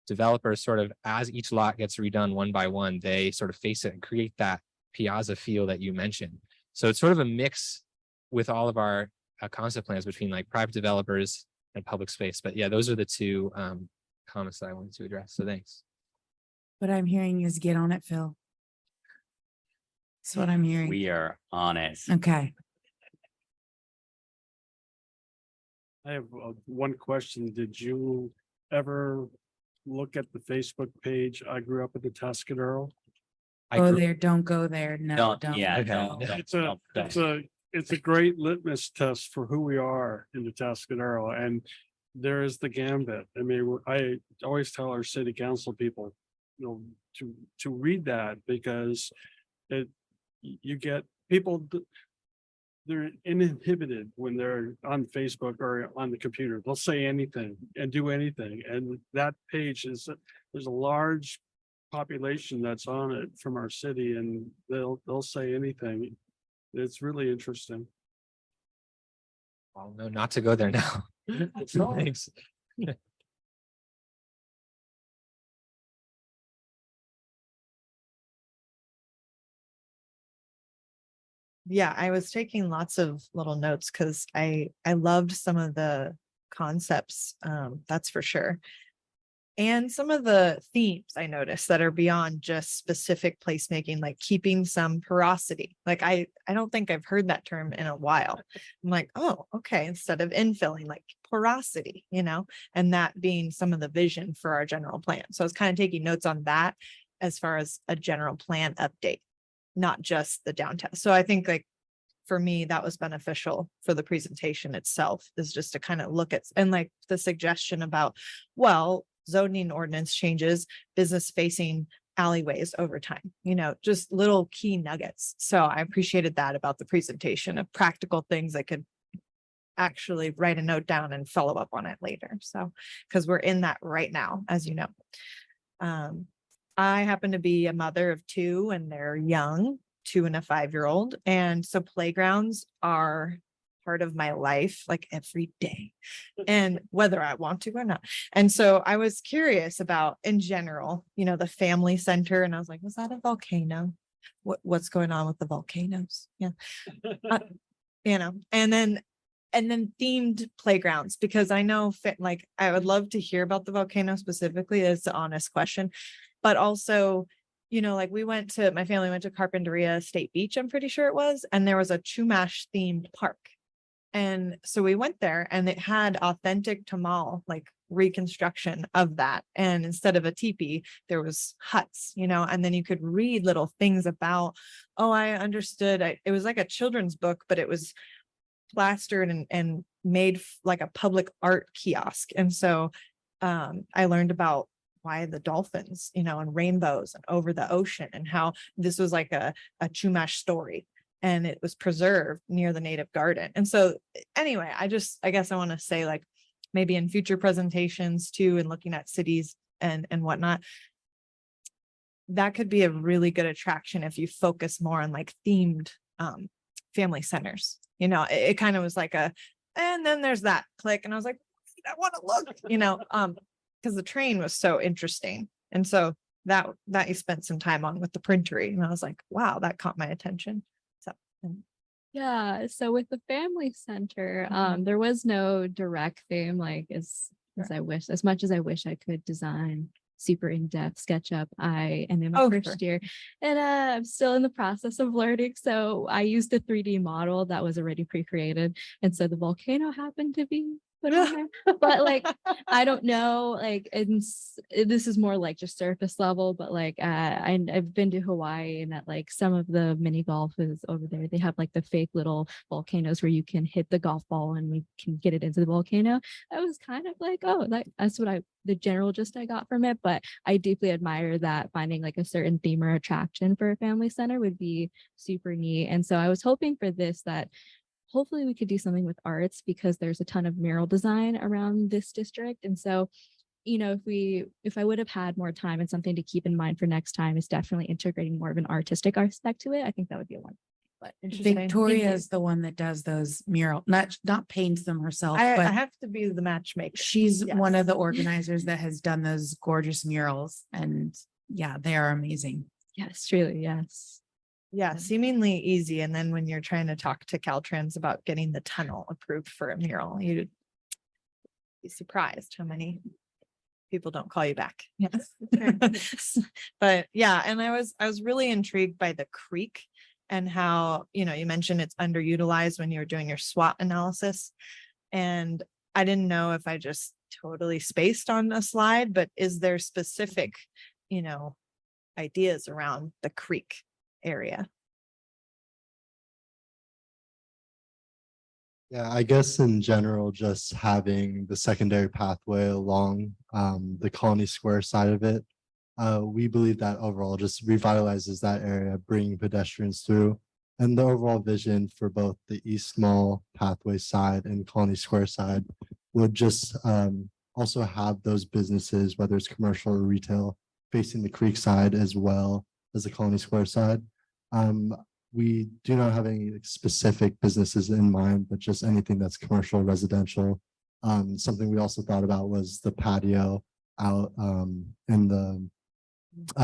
developers sort of, as each lot gets redone one by one, they sort of face it and create that piazza feel that you mentioned. So it's sort of a mix with all of our concept plans between like private developers and public space. But yeah, those are the two comments that I wanted to address. So thanks. What I'm hearing is get on it, Phil. That's what I'm hearing. We are on it. Okay. I have one question. Did you ever look at the Facebook page? I grew up at the Atascadero. Go there, don't go there. No, don't. Yeah, go. It's a great litmus test for who we are in the Atascadero, and there is the gambit. I mean, I always tell our city council people, you know, to read that, because you get people, they're uninhibited when they're on Facebook or on the computer. They'll say anything and do anything, and that page there's a large population that's on it from our city, and they'll say anything. It's really interesting. I'll know not to go there now. Thanks. Yeah, I was taking lots of little notes because I loved some of the concepts, that's for sure. And some of the themes I noticed that are beyond just specific placemaking, like keeping some porosity. Like I don't think I've heard that term in a while. I'm like, oh, okay, instead of infilling, like porosity, and that being some of the vision for our general plan. So I was kind of taking notes on that as far as a general plan update, not just the downtown. So I think like for me, that was beneficial for the presentation itself, is just to kind of look at, and like the suggestion about, well, zoning ordinance changes, business facing alleyways over time, just little key nuggets. So I appreciated that about the presentation of practical things I could actually write a note down and follow up on it later. So, because we're in that right now, as you know. I happen to be a mother of two, and they're young, 2 and a 5-year-old. And so playgrounds are part of my life, like every day, and whether I want to or not. And so I was curious about, in general, the family center. And I was like, was that a volcano? What's going on with the volcanoes? Yeah. And then themed playgrounds, because I know like I would love to hear about the volcano specifically. It's an honest question, but also, like my family went to Carpinteria State Beach, I'm pretty sure it was, and there was a Chumash themed park. And so we went there, and it had authentic Tamal, like reconstruction of that. And instead of a teepee, there was huts, and then you could read little things about, oh, I understood. It was like a children's book, but it was plastered and made like a public art kiosk. And so I learned about why the dolphins, and rainbows and over the ocean, and how this was like a Chumash story, and it was preserved near the native garden. And so anyway, I guess I want to say, like, maybe in future presentations too, and looking at cities and whatnot, that could be a really good attraction if you focus more on like themed family centers. It kind of was like and then there's that click, and I was like, I want to look, because the train was so interesting. And so that you spent some time on with the printery, and I was like, wow, that caught my attention. So Yeah, so with the family center, there was no direct theme, like as much as I wish I could design super in-depth SketchUp. I am in my first year, and I'm still in the process of learning. So I used a 3D model that was already pre-created, and so the volcano happened to be put on there. But like, I don't know, like, this is more like just surface level, but like I've been to Hawaii, and at like some of the mini golf is over there, they have like the fake little volcanoes where you can hit the golf ball and we can get it into the volcano. I was kind of like, oh, that's what the general gist I got from it. But I deeply admire that finding like a certain theme or attraction for a family center would be super neat. And so I was hoping for this, that hopefully we could do something with arts, because there's a ton of mural design around this district. And so, if I would have had more time, and something to keep in mind for next time is definitely integrating more of an artistic aspect to it. I think that would be a one. But Victoria is the one that does those mural, not paints them herself, I but have to be the matchmaker. she's one Yes. of the organizers that has done those gorgeous murals, and yeah, they are amazing. Yes, truly, yes. Yeah, seemingly easy. And then when you're trying to talk to Caltrans about getting the tunnel approved for a mural, you'd be surprised how many people don't call you back. Yes. But yeah, and I was really intrigued by the creek, and how, you mentioned it's underutilized when you're doing your SWOT analysis. And I didn't know if I just totally spaced on a slide, but is there specific, ideas around the creek area? Yeah, I guess in general, just having the secondary pathway along the Colony Square side of it, we believe that overall just revitalizes that area, bringing pedestrians through. And the overall vision for both the East Mall pathway side and Colony Square side would just also have those businesses, whether it's commercial or retail, facing the creek side as well as the Colony Square side. We do not have any specific businesses in mind, but just anything that's commercial, residential. Something we also thought about was the patio out in the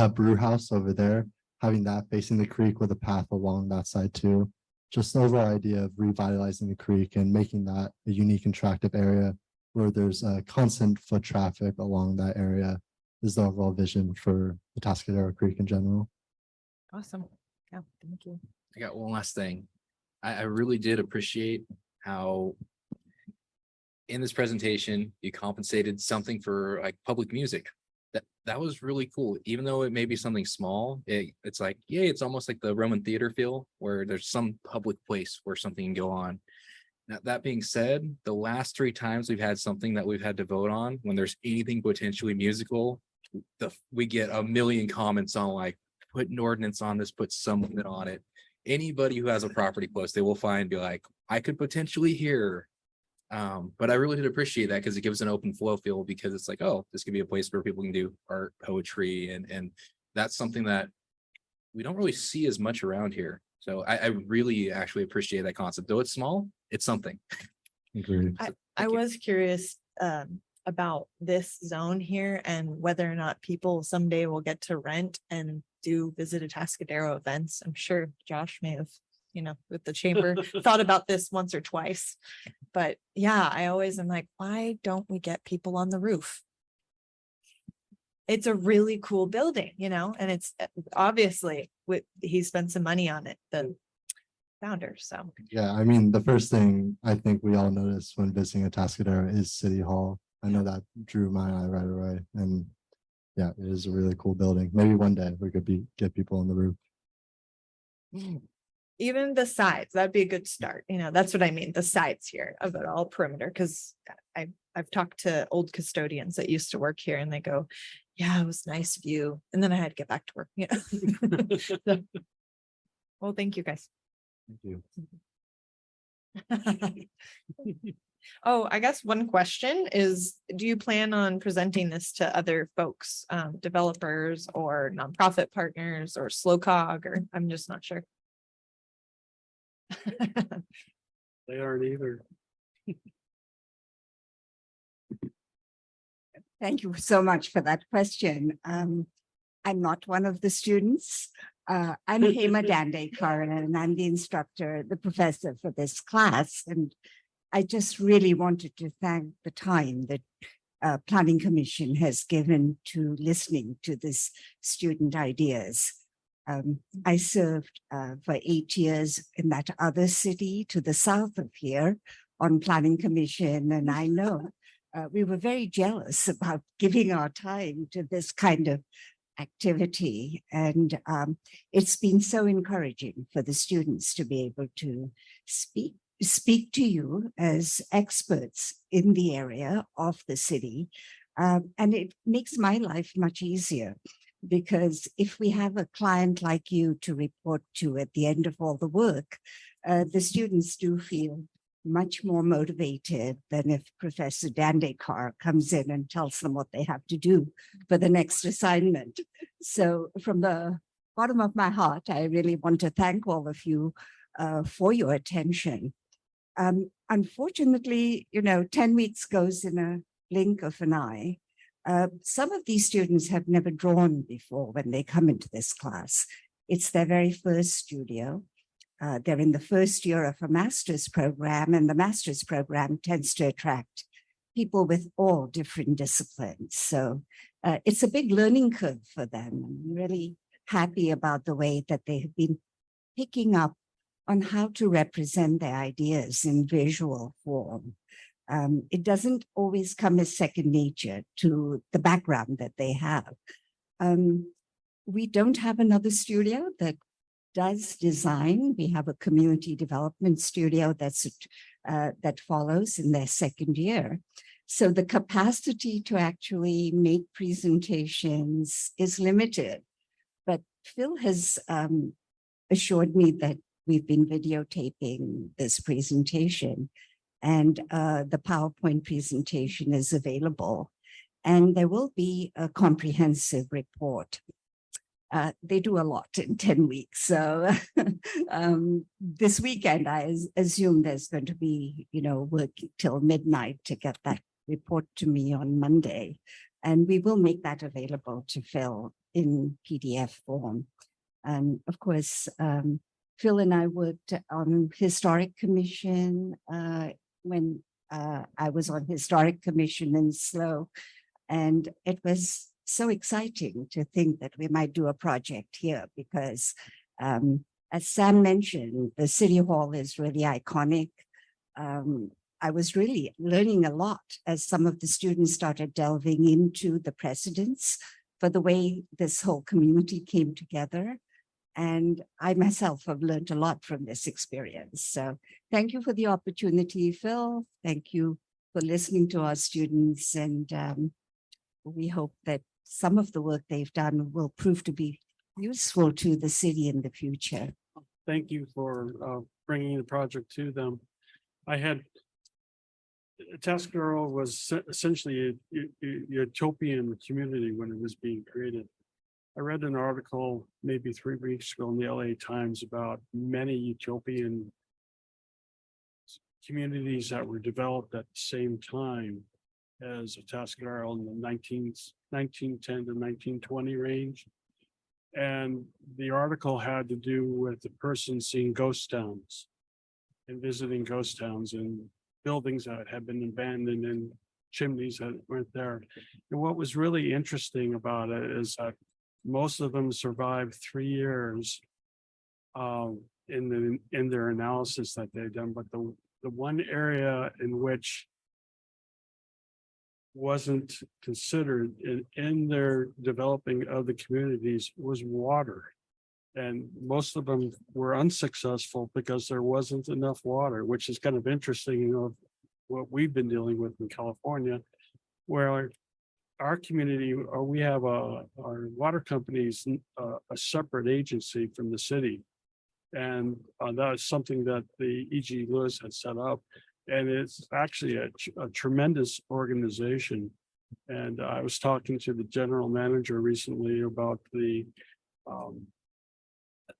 brew house over there, having that facing the creek with a path along that side too. just the overall idea of revitalizing the creek and making that a unique and attractive area where there's a constant foot traffic along that area is the overall vision for the Atascadero Creek in general. Awesome. Yeah, thank you. I got one last thing. I really did appreciate how in this presentation, you compensated something for like public music. That was really cool. Even though it may be something small, it's like, yeah, it's almost like the Roman theater feel where there's some public place where something can go on. Now, that being said, the last 3 times we've had something that we've had to vote on, when there's anything potentially musical, we get a million comments on like, put an ordinance on this, put something on it. Anybody who has a property close, they will find, be like, I could potentially hear. But I really did appreciate that because it gives an open flow feel, because it's like, oh, this could be a place where people can do art, poetry, and that's something that we don't really see as much around here. So I really actually appreciate that concept. Though it's small, it's something. Agreed. I was curious about this zone here and whether or not people someday will get to rent and do visit Atascadero events. I'm sure Josh may have, with the chamber thought about this once or twice. But yeah, I always am like, why don't we get people on the roof? It's a really cool building, and it's obviously he spent some money on it, the founder. So Yeah, I mean, the first thing I think we all notice when visiting Atascadero is City Hall. I know that drew my eye right away. And yeah, it is a really cool building. Maybe one day we could get people on the roof. even the sides, that'd be a good start. That's what I mean, the sides here of it all perimeter, because I've talked to old custodians that used to work here and they go, yeah, it was nice view. And then I had to get back to work. So, well, thank you guys. Thank you. Oh, I guess one question is, do you plan on presenting this to other folks, developers or nonprofit partners or SlowCog, or I'm just not sure. They aren't either. Thank you so much for that question. I'm not one of the students. I'm Hema Dandekar, and I'm the instructor, the professor for this class. And I just really wanted to thank the time that Planning Commission has given to listening to this student ideas. I served for 8 years in that other city to the south of here on Planning Commission, and I know we were very jealous about giving our time to this kind of activity. And it's been so encouraging for the students to be able to speak to you as experts in the area of the city. And it makes my life much easier, because if we have a client like you to report to at the end of all the work, the students do feel much more motivated than if Professor Dandekar comes in and tells them what they have to do for the next assignment. So from the bottom of my heart, I really want to thank all of you for your attention. Unfortunately, 10 weeks goes in a blink of an eye. Some of these students have never drawn before when they come into this class. It's their very first studio. They're in the first year of a master's program, and the master's program tends to attract people with all different disciplines. So it's a big learning curve for them. I'm really happy about the way that they have been picking up on how to represent their ideas in visual form. It doesn't always come as second nature to the background that they have. We don't have another studio that does design. We have a community development studio that follows in their second year. So the capacity to actually make presentations is limited. But Phil has assured me that we've been videotaping this presentation, and the PowerPoint presentation is available. And there will be a comprehensive report. They do a lot in 10 weeks. So this weekend, I assume there's going to be, work till midnight to get that report to me on Monday. And we will make that available to Phil in PDF form. And of course, Phil and I worked on Historic Commission when I was on Historic Commission in SLO. And it was so exciting to think that we might do a project here because as Sam mentioned, the City Hall is really iconic. I was really learning a lot as some of the students started delving into the precedents for the way this whole community came together. And I myself have learned a lot from this experience. So thank you for the opportunity, Phil. Thank you for listening to our students. And we hope that some of the work they've done will prove to be useful to the city in the future. Thank you for bringing the project to them. I had Atascadero was essentially a utopian community when it was being created. I read an article maybe 3 weeks ago in the LA Times about many utopian communities that were developed at the same time as Atascadero in the 1910 to 1920 range. And the article had to do with the person seeing ghost towns and visiting ghost towns and buildings that had been abandoned and chimneys that weren't there. And what was really interesting about it is that most of them survived 3 years in their analysis that they'd done. But the one area in which wasn't considered in their developing of the communities was water. And most of them were unsuccessful because there wasn't enough water, which is kind of interesting, you know, what we've been dealing with in California, where our community, we have our water companies, a separate agency from the city. And that is something that the E.G. Lewis had set up. And it's actually a tremendous organization. And I was talking to the general manager recently about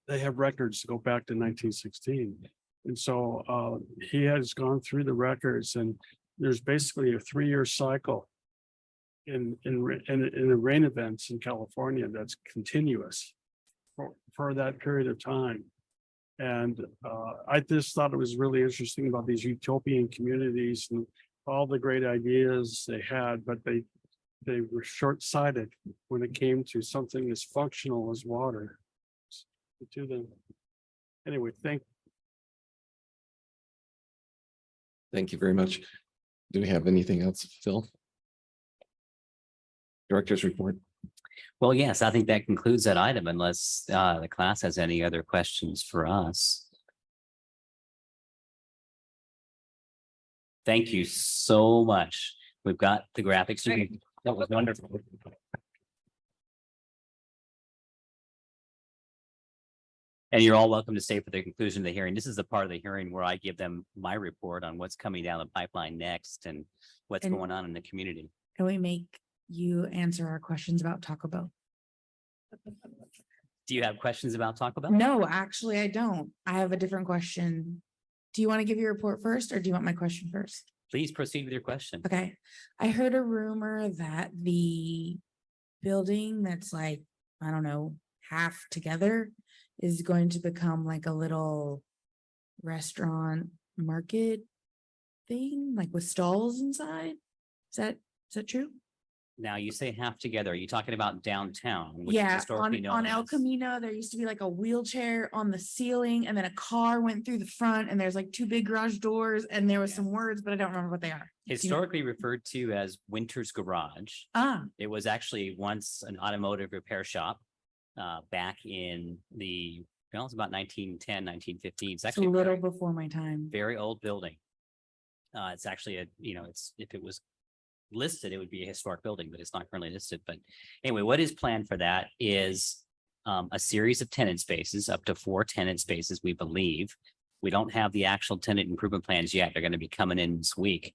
they have records to go back to 1916. And so he has gone through the records, and there's basically a 3-year cycle in the rain events in California that's continuous for that period of time. And I just thought it was really interesting about these utopian communities and all the great ideas they had, but they were short-sighted when it came to something as functional as water to them. Anyway, thank you very much. Do we have anything else, Phil? Director's report. Well, yes, I think that concludes that item unless the class has any other questions for us. Thank you so much. We've got the graphics. That was wonderful. And you're all welcome to stay for the conclusion of the hearing. This is the part of the hearing where I give them my report on what's coming down the pipeline next and what's going on in the community. Can we make you answer our questions about Taco Bell? Do you have questions about Taco Bell? No, actually, I don't. I have a different question. Do you want to give your report first, or do you want my question first? Please proceed with your question. Okay. I heard a rumor that the building that's like, I don't know, half together is going to become like a little restaurant market thing, like with stalls inside. Is that true? Now you say half together. Are you talking about downtown? Which is Yeah, historically known on El as- Camino, there used to be like a wheelchair on the ceiling, and then a car went through the front, and there's like 2 big garage doors, and there was some words, but I don't remember what they are. Do you know? Historically referred to as Winter's Garage. Ah, It was actually once an automotive repair shop back in the, well, it's about 1910, 1915. It's it's a actually a little before my time. very old building. It's actually it's, if it was listed, it would be a historic building, but it's not currently listed. But anyway, what is planned for that is a series of tenant spaces, up to 4 tenant spaces, we believe. We don't have the actual tenant improvement plans yet. They're going to be coming in this week.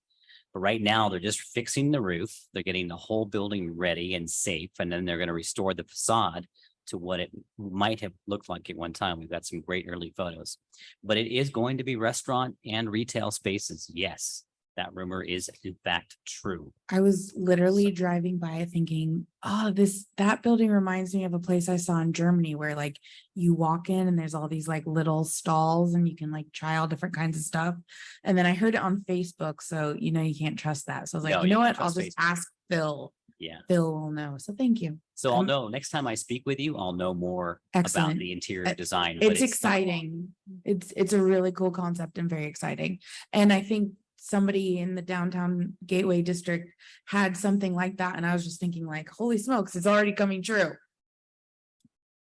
But right now, they're just fixing the roof. They're getting the whole building ready and safe, and then they're going to restore the facade to what it might have looked like at one time. We've got some great early photos. But it is going to be restaurant and retail spaces. Yes, that rumor is in fact true. I was literally driving by thinking, oh, that building reminds me of a place I saw in Germany where like you walk in and there's all these like little stalls and you can like try all different kinds of stuff. And then I heard it on Facebook. So, you know, you can't trust that. So I was like, No, you you know can't what? I'll trust just Facebook. ask Phil. Yeah. Phil will know. So thank you. So I'll know next time I speak with you, I'll know more about Excellent. the interior design. but It's not- exciting. It's a really cool concept and very exciting. And I think somebody in the downtown Gateway district had something like that. And I was just thinking like, holy smokes, it's already coming true.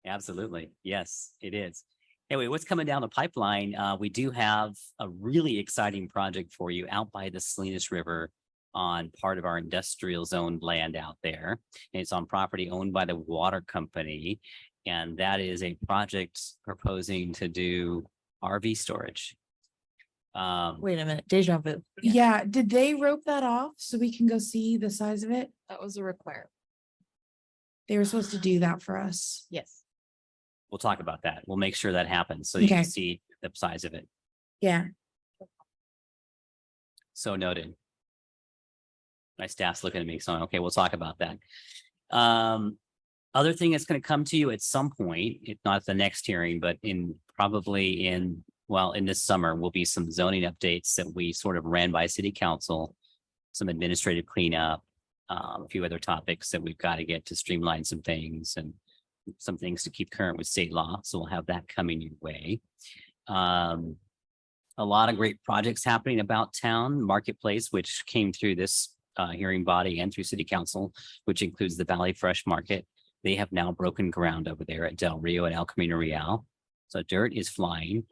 Absolutely. Yes, it is. Anyway, what's coming down the pipeline? We do have a really exciting project for you out by the Salinas River on part of our industrial zone land out there. And it's on property owned by the water company. And that is a project proposing to do RV storage. Wait a minute, deja vu. Yeah. Did they rope that off so we can go see the size of it? That was a requirement. They were supposed to do that for us. Yes. We'll talk about that. We'll make sure that happens so you Okay. can see the size of it. Yeah. So noted. My staff's looking at me, so okay, we'll talk about that. Other thing that's going to come to you at some point, if not the next hearing, but probably in this summer, will be some zoning updates that we sort of ran by city council, some administrative cleanup, a few other topics that we've got to get to streamline some things and some things to keep current with state law. So we'll have that coming your way. A lot of great projects happening about town. Marketplace, which came through this hearing body and through city council, which includes the Valley Fresh Market. They have now broken ground over there at Del Rio and El Camino Real. So dirt is flying.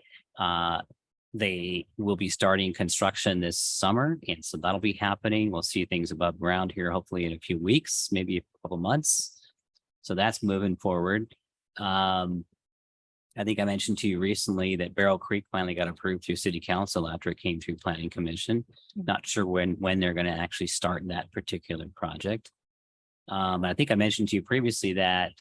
They will be starting construction this summer, and so that'll be happening. We'll see things above ground here, hopefully in a few weeks, maybe a couple months. So that's moving forward. I think I mentioned to you recently that Barrel Creek finally got approved through city council after it came through planning commission. Not sure when they're going to actually start that particular project. I think I mentioned to you previously that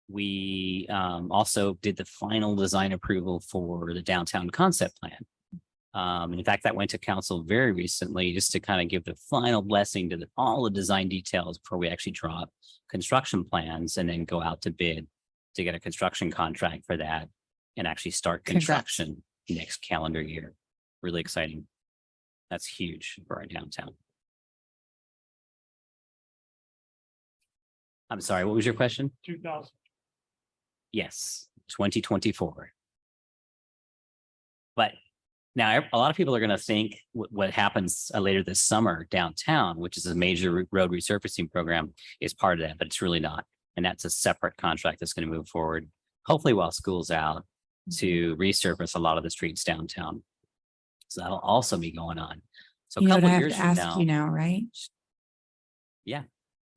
we also did the final design approval for the downtown concept plan. In fact, that went to council very recently just to kind of give the final blessing to all the design details before we actually draw up construction plans and then go out to bid to get a construction contract for that and actually start construction next calendar year. Really exciting. That's huge for our downtown. I'm sorry, what was your question? 2000. Yes, 2024. But now a lot of people are going to think what happens later this summer downtown, which is a major road resurfacing program, is part of that, but it's really not. And that's a separate contract that's going to move forward, hopefully while school's out, to resurface a lot of the streets downtown. So that'll also be going on. So a You know what couple I have years to from ask you now, right? Yeah,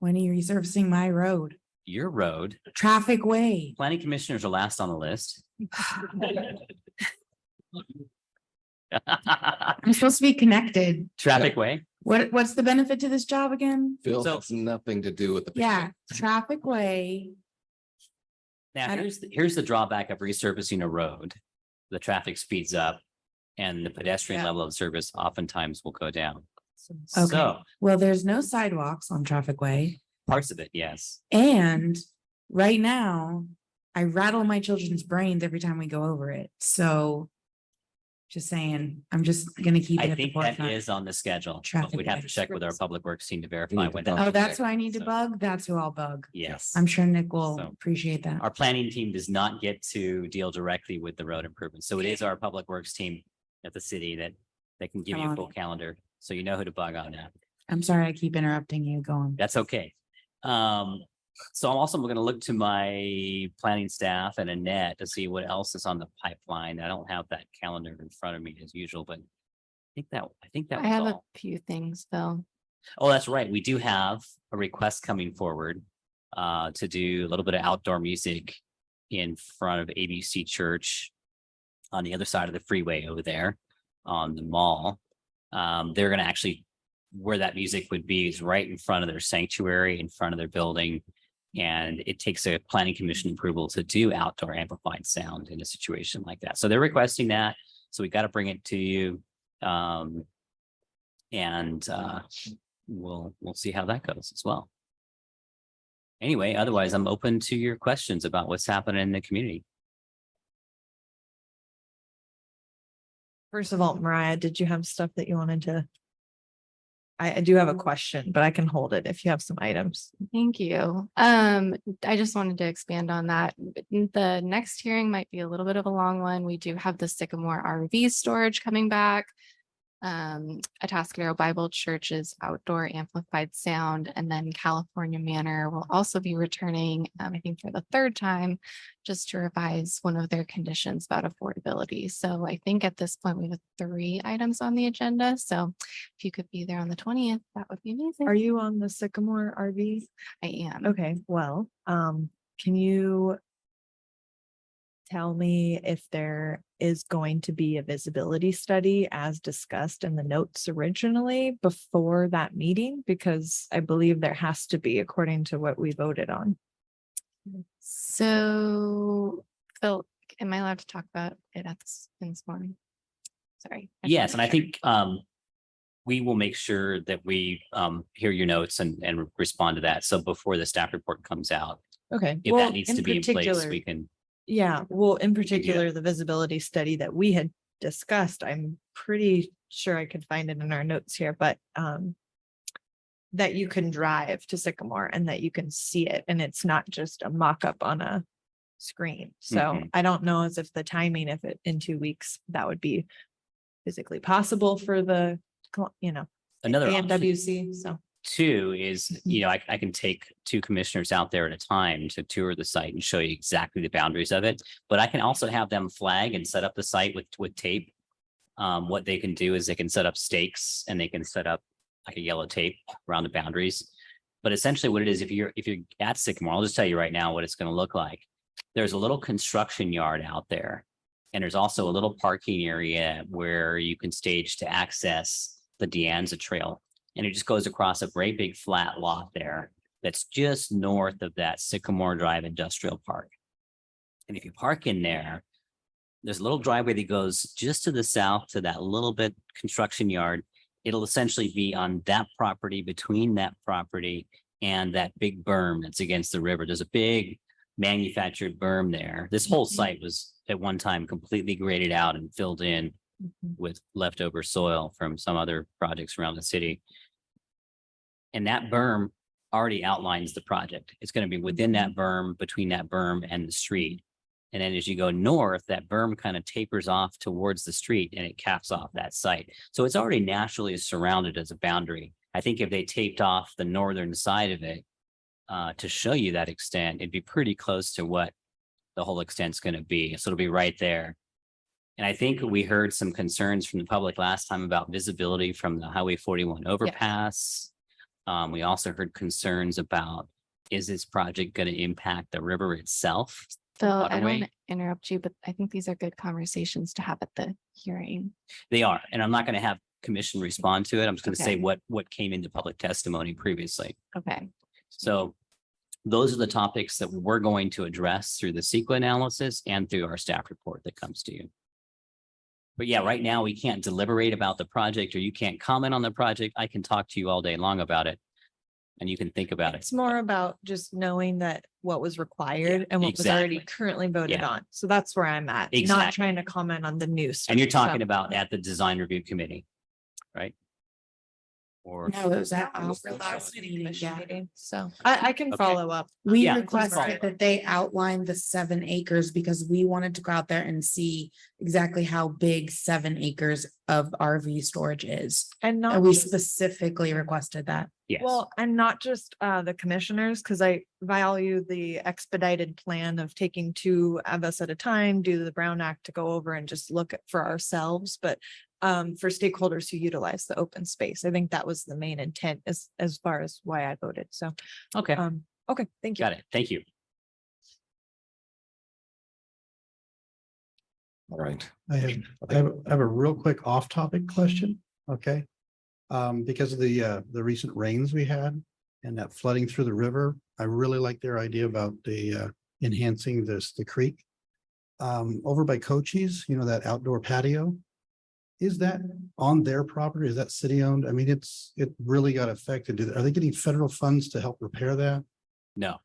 When are you resurfacing my road? your road. Traffic way. Planning commissioners are last on the list. I'm supposed to be connected. Traffic way. What's the benefit to this job again? Phil has nothing to do with the. Yeah, traffic way. Now, I don't- here's the drawback of resurfacing a road. The traffic speeds up and the pedestrian level of service oftentimes will go down. Okay, So well, there's no sidewalks on traffic way. parts of it, yes. And right now, I rattle my children's brains every time we go over it. So just saying, I'm just gonna keep it I at the think that forefront. is on the schedule. but Traffic We'd have to lights. check with our public works team to verify when that. Oh, that's who I need to bug? That's who I'll bug. Yes. I'm sure Nick will So- appreciate that. Our planning team does not get to deal directly with the road improvements. So it is our public works team at the city that can give Come you a on. full calendar. So you know who to bug on that. I'm sorry, I keep interrupting you. Go on. That's okay. So I'm also going to look to my planning staff and Annette to see what else is on the pipeline. I don't have that calendar in front of me as usual, but I think that I was have a all. few things, Phil. Oh, that's right. We do have a request coming forward to do a little bit of outdoor music in front of ABC Church on the other side of the freeway over there on the mall. They're going to actually, where that music would be is right in front of their sanctuary, in front of their building. And it takes a planning commission approval to do outdoor amplified sound in a situation like that. So they're requesting that. So we got to bring it to you. And we'll see how that goes as well. Anyway, otherwise, I'm open to your questions about what's happening in the community. First of all, Mariah, did you have stuff that you wanted to? I do have a question, but I can hold it if you have some items. Thank you. I just wanted to expand on that. The next hearing might be a little bit of a long one. We do have the Sycamore RV storage coming back. Atascadero Bible Church's outdoor amplified sound, and then California Manor will also be returning, I think for the third time, just to revise one of their conditions about affordability. So I think at this point we have 3 items on the agenda. So if you could be there on the 20th, that would be amazing. Are you on the Sycamore RV? I am. Okay, well, can you tell me if there is going to be a visibility study as discussed in the notes originally before that meeting? Because I believe there has to be according to what we voted on. So Phil, am I allowed to talk about it at this morning? Sorry. Yes, and I think we will make sure that we hear your notes and respond to that. So before the staff report comes out, Okay. if well, that needs to be in place, we can. Yeah, well, in particular, the visibility study that we had discussed, I'm pretty sure I could find it in our notes here, but that you can drive to Sycamore and that you can see it, and it's not just a mock-up on a screen. So I don't know as if the timing, if it in 2 weeks, that would be physically possible for the, Another option AMWC, so. too is, I can take 2 commissioners out there at a time to tour the site and show you exactly the boundaries of it. But I can also have them flag and set up the site with tape. What they can do is they can set up stakes and they can set up like a yellow tape around the boundaries. But essentially what it is, if you're at Sycamore, I'll just tell you right now what it's going to look like. There's a little construction yard out there. And there's also a little parking area where you can stage to access the De Anza Trail. And it just goes across a very big flat lot there that's just north of that Sycamore Drive Industrial Park. And if you park in there, there's a little driveway that goes just to the south to that little bit construction yard. It'll essentially be on that property, between that property and that big berm that's against the river. There's a big manufactured berm there. This whole site was at one time completely graded out and filled in with leftover soil from some other projects around the city. And that berm already outlines the project. It's going to be within that berm, between that berm and the street. And then as you go north, that berm kind of tapers off towards the street and it caps off that site. So it's already naturally surrounded as a boundary. I think if they taped off the northern side of it to show you that extent, it'd be pretty close to what the whole extent's going to be. So it'll be right there. And I think we heard some concerns from the public last time about visibility from the Highway 41 overpass. We also heard concerns about, is this project going to impact the river itself? Phil, I don't waterway? want to interrupt you, but I think these are good conversations to have at the hearing. They are, and I'm not going to have commission respond to it. I'm just going to say Okay. what came into public testimony previously. Okay. So those are the topics that we're going to address through the CEQA analysis and through our staff report that comes to you. But yeah, right now we can't deliberate about the project or you can't comment on the project. I can talk to you all day long about it. And you can think about it. It's more about just knowing that what was required and what was already exactly. currently voted Yeah. on. So that's where I'm at, not Exactly. trying to comment on the new stuff. And you're talking So- about at the design review committee, right? Or No, it was at our last last meeting, yeah. So I can Okay. follow up. We Yeah, requested that they outline the 7 acres because we wanted to go out there and see exactly how big 7 acres of RV storage is. And not And we just- specifically requested that. Yes. Well, and not just the commissioners, because I value the expedited plan of taking 2 of us at a time, do the Brown Act to go over and just look at for ourselves, but for stakeholders who utilize the open space. I think that was the main intent as far as why I voted. So, Okay, okay, thank you. got it. Thank you. All right. I have a real quick off-topic question, okay? Because of the recent rains we had and that flooding through the river, I really like their idea about the enhancing the creek. Over by Cochise, that outdoor patio. Is that on their property? Is that city owned? I mean, it really got affected. Are they getting federal funds to help repair that? No.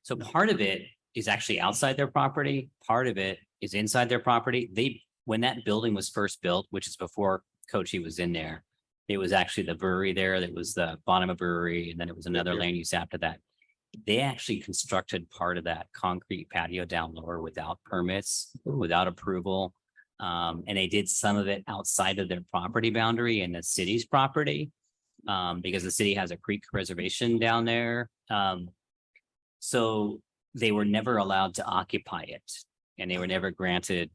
So part of it is actually outside their property. Part of it is inside their property. When that building was first built, which is before Coachy was in there, it was actually the brewery there. That was the Bonema Brewery, and then it was another land use after that. They actually constructed part of that concrete patio down lower without permits, without approval. And they did some of it outside of their property boundary and the city's property. Because the city has a creek reservation down there. So they were never allowed to occupy it, and they were never granted,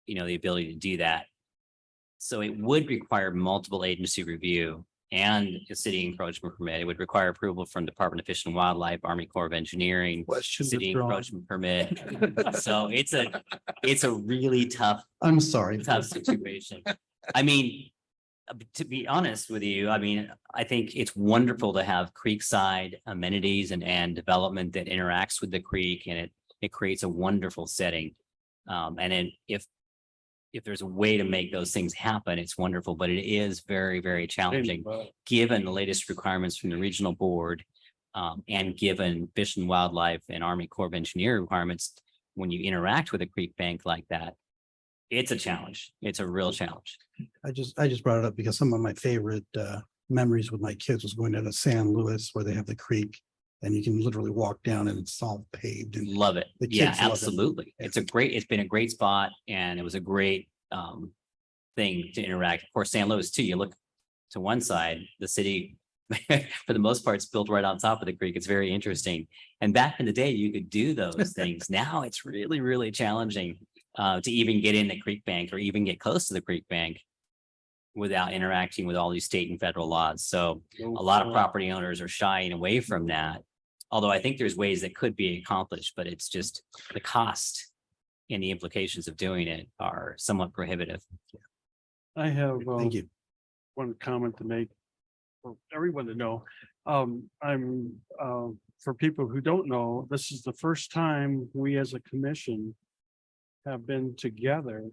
the ability to do that. So it would require multiple agency review and a city encroachment permit. It would require approval from Department of Fish and Wildlife, Army Corps of Engineering, city encroachment permit. So it's a really tough situation. I mean, to be honest with you, I think it's wonderful to have creekside amenities and development that interacts with the creek, and it creates a wonderful setting. And then if there's a way to make those things happen, it's wonderful, but it is very, very challenging, given the latest requirements from the regional board, and given Fish and Wildlife and Army Corps of Engineer requirements. When you interact with a creek bank like that, it's a challenge. It's a real challenge. I just brought it up because some of my favorite memories with my kids was going down to San Luis, where they have the creek and you can literally walk down and it's all paved. And love it. the Yeah, kids love it. absolutely. It's been a great spot, and it was a great thing to interact. Of course, San Luis too, you look to one side, the city, for the most part, it's built right on top of the creek. It's very interesting. And back in the day, you could do those things. Now it's really, really challenging to even get in the creek bank or even get close to the creek bank without interacting with all these state and federal laws. So a lot of property owners are shying away from that. Although I think there's ways that could be accomplished, but it's just the cost and the implications of doing it are somewhat prohibitive. I have Thank you. one comment to make for everyone to know. For people who don't know, this is the first time we as a commission have been together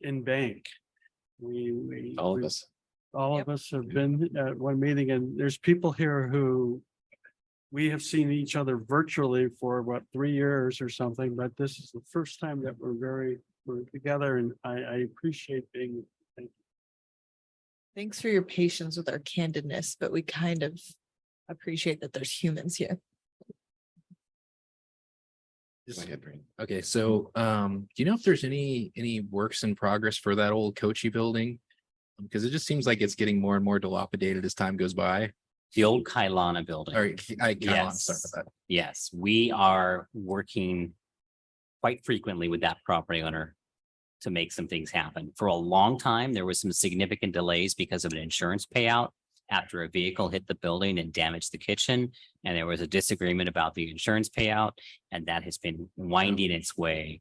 in bank. All of us. All of us have been at one meeting, and there's people here who we have seen each other virtually for 3 years or something, but this is the first time that we're together, and I appreciate being. Thank you. Thanks for your patience with our candidness, but we kind of appreciate that there's humans here. Go ahead, Brandon. Okay, so do you know if there's any works in progress for that old Coachy building? Because it just seems like it's getting more and more dilapidated as time goes by. The old Kailana building. Or sorry Yes. about that. Yes, we are working quite frequently with that property owner to make some things happen. For a long time, there was some significant delays because of an insurance payout after a vehicle hit the building and damaged the kitchen. And there was a disagreement about the insurance payout, and that has been winding its way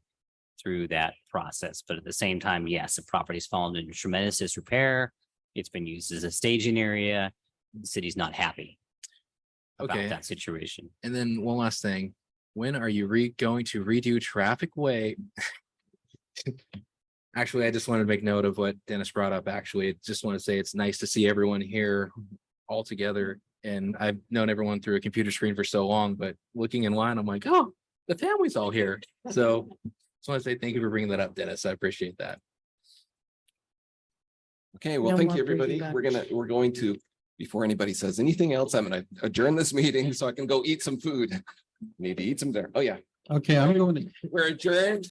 through that process. But at the same time, yes, the property's fallen into tremendous disrepair. It's been used as a staging area. The city's not happy about Okay. that situation. And then one last thing, when are you going to redo Traffic Way? Actually, I just wanted to make note of what Dennis brought up. Actually, I just want to say it's nice to see everyone here all together. And I've known everyone through a computer screen for so long, but looking in line, I'm like, oh, the family's all here. So just want to say thank you for bringing that up, Dennis. I appreciate that. Okay, well, No thank more you, everybody. brady We're going to, before anybody says anything else, I'm gonna adjourn this meeting so I can go eat some food. Need to eat some there. Oh, yeah, Okay, I'm going to. we're adjourned.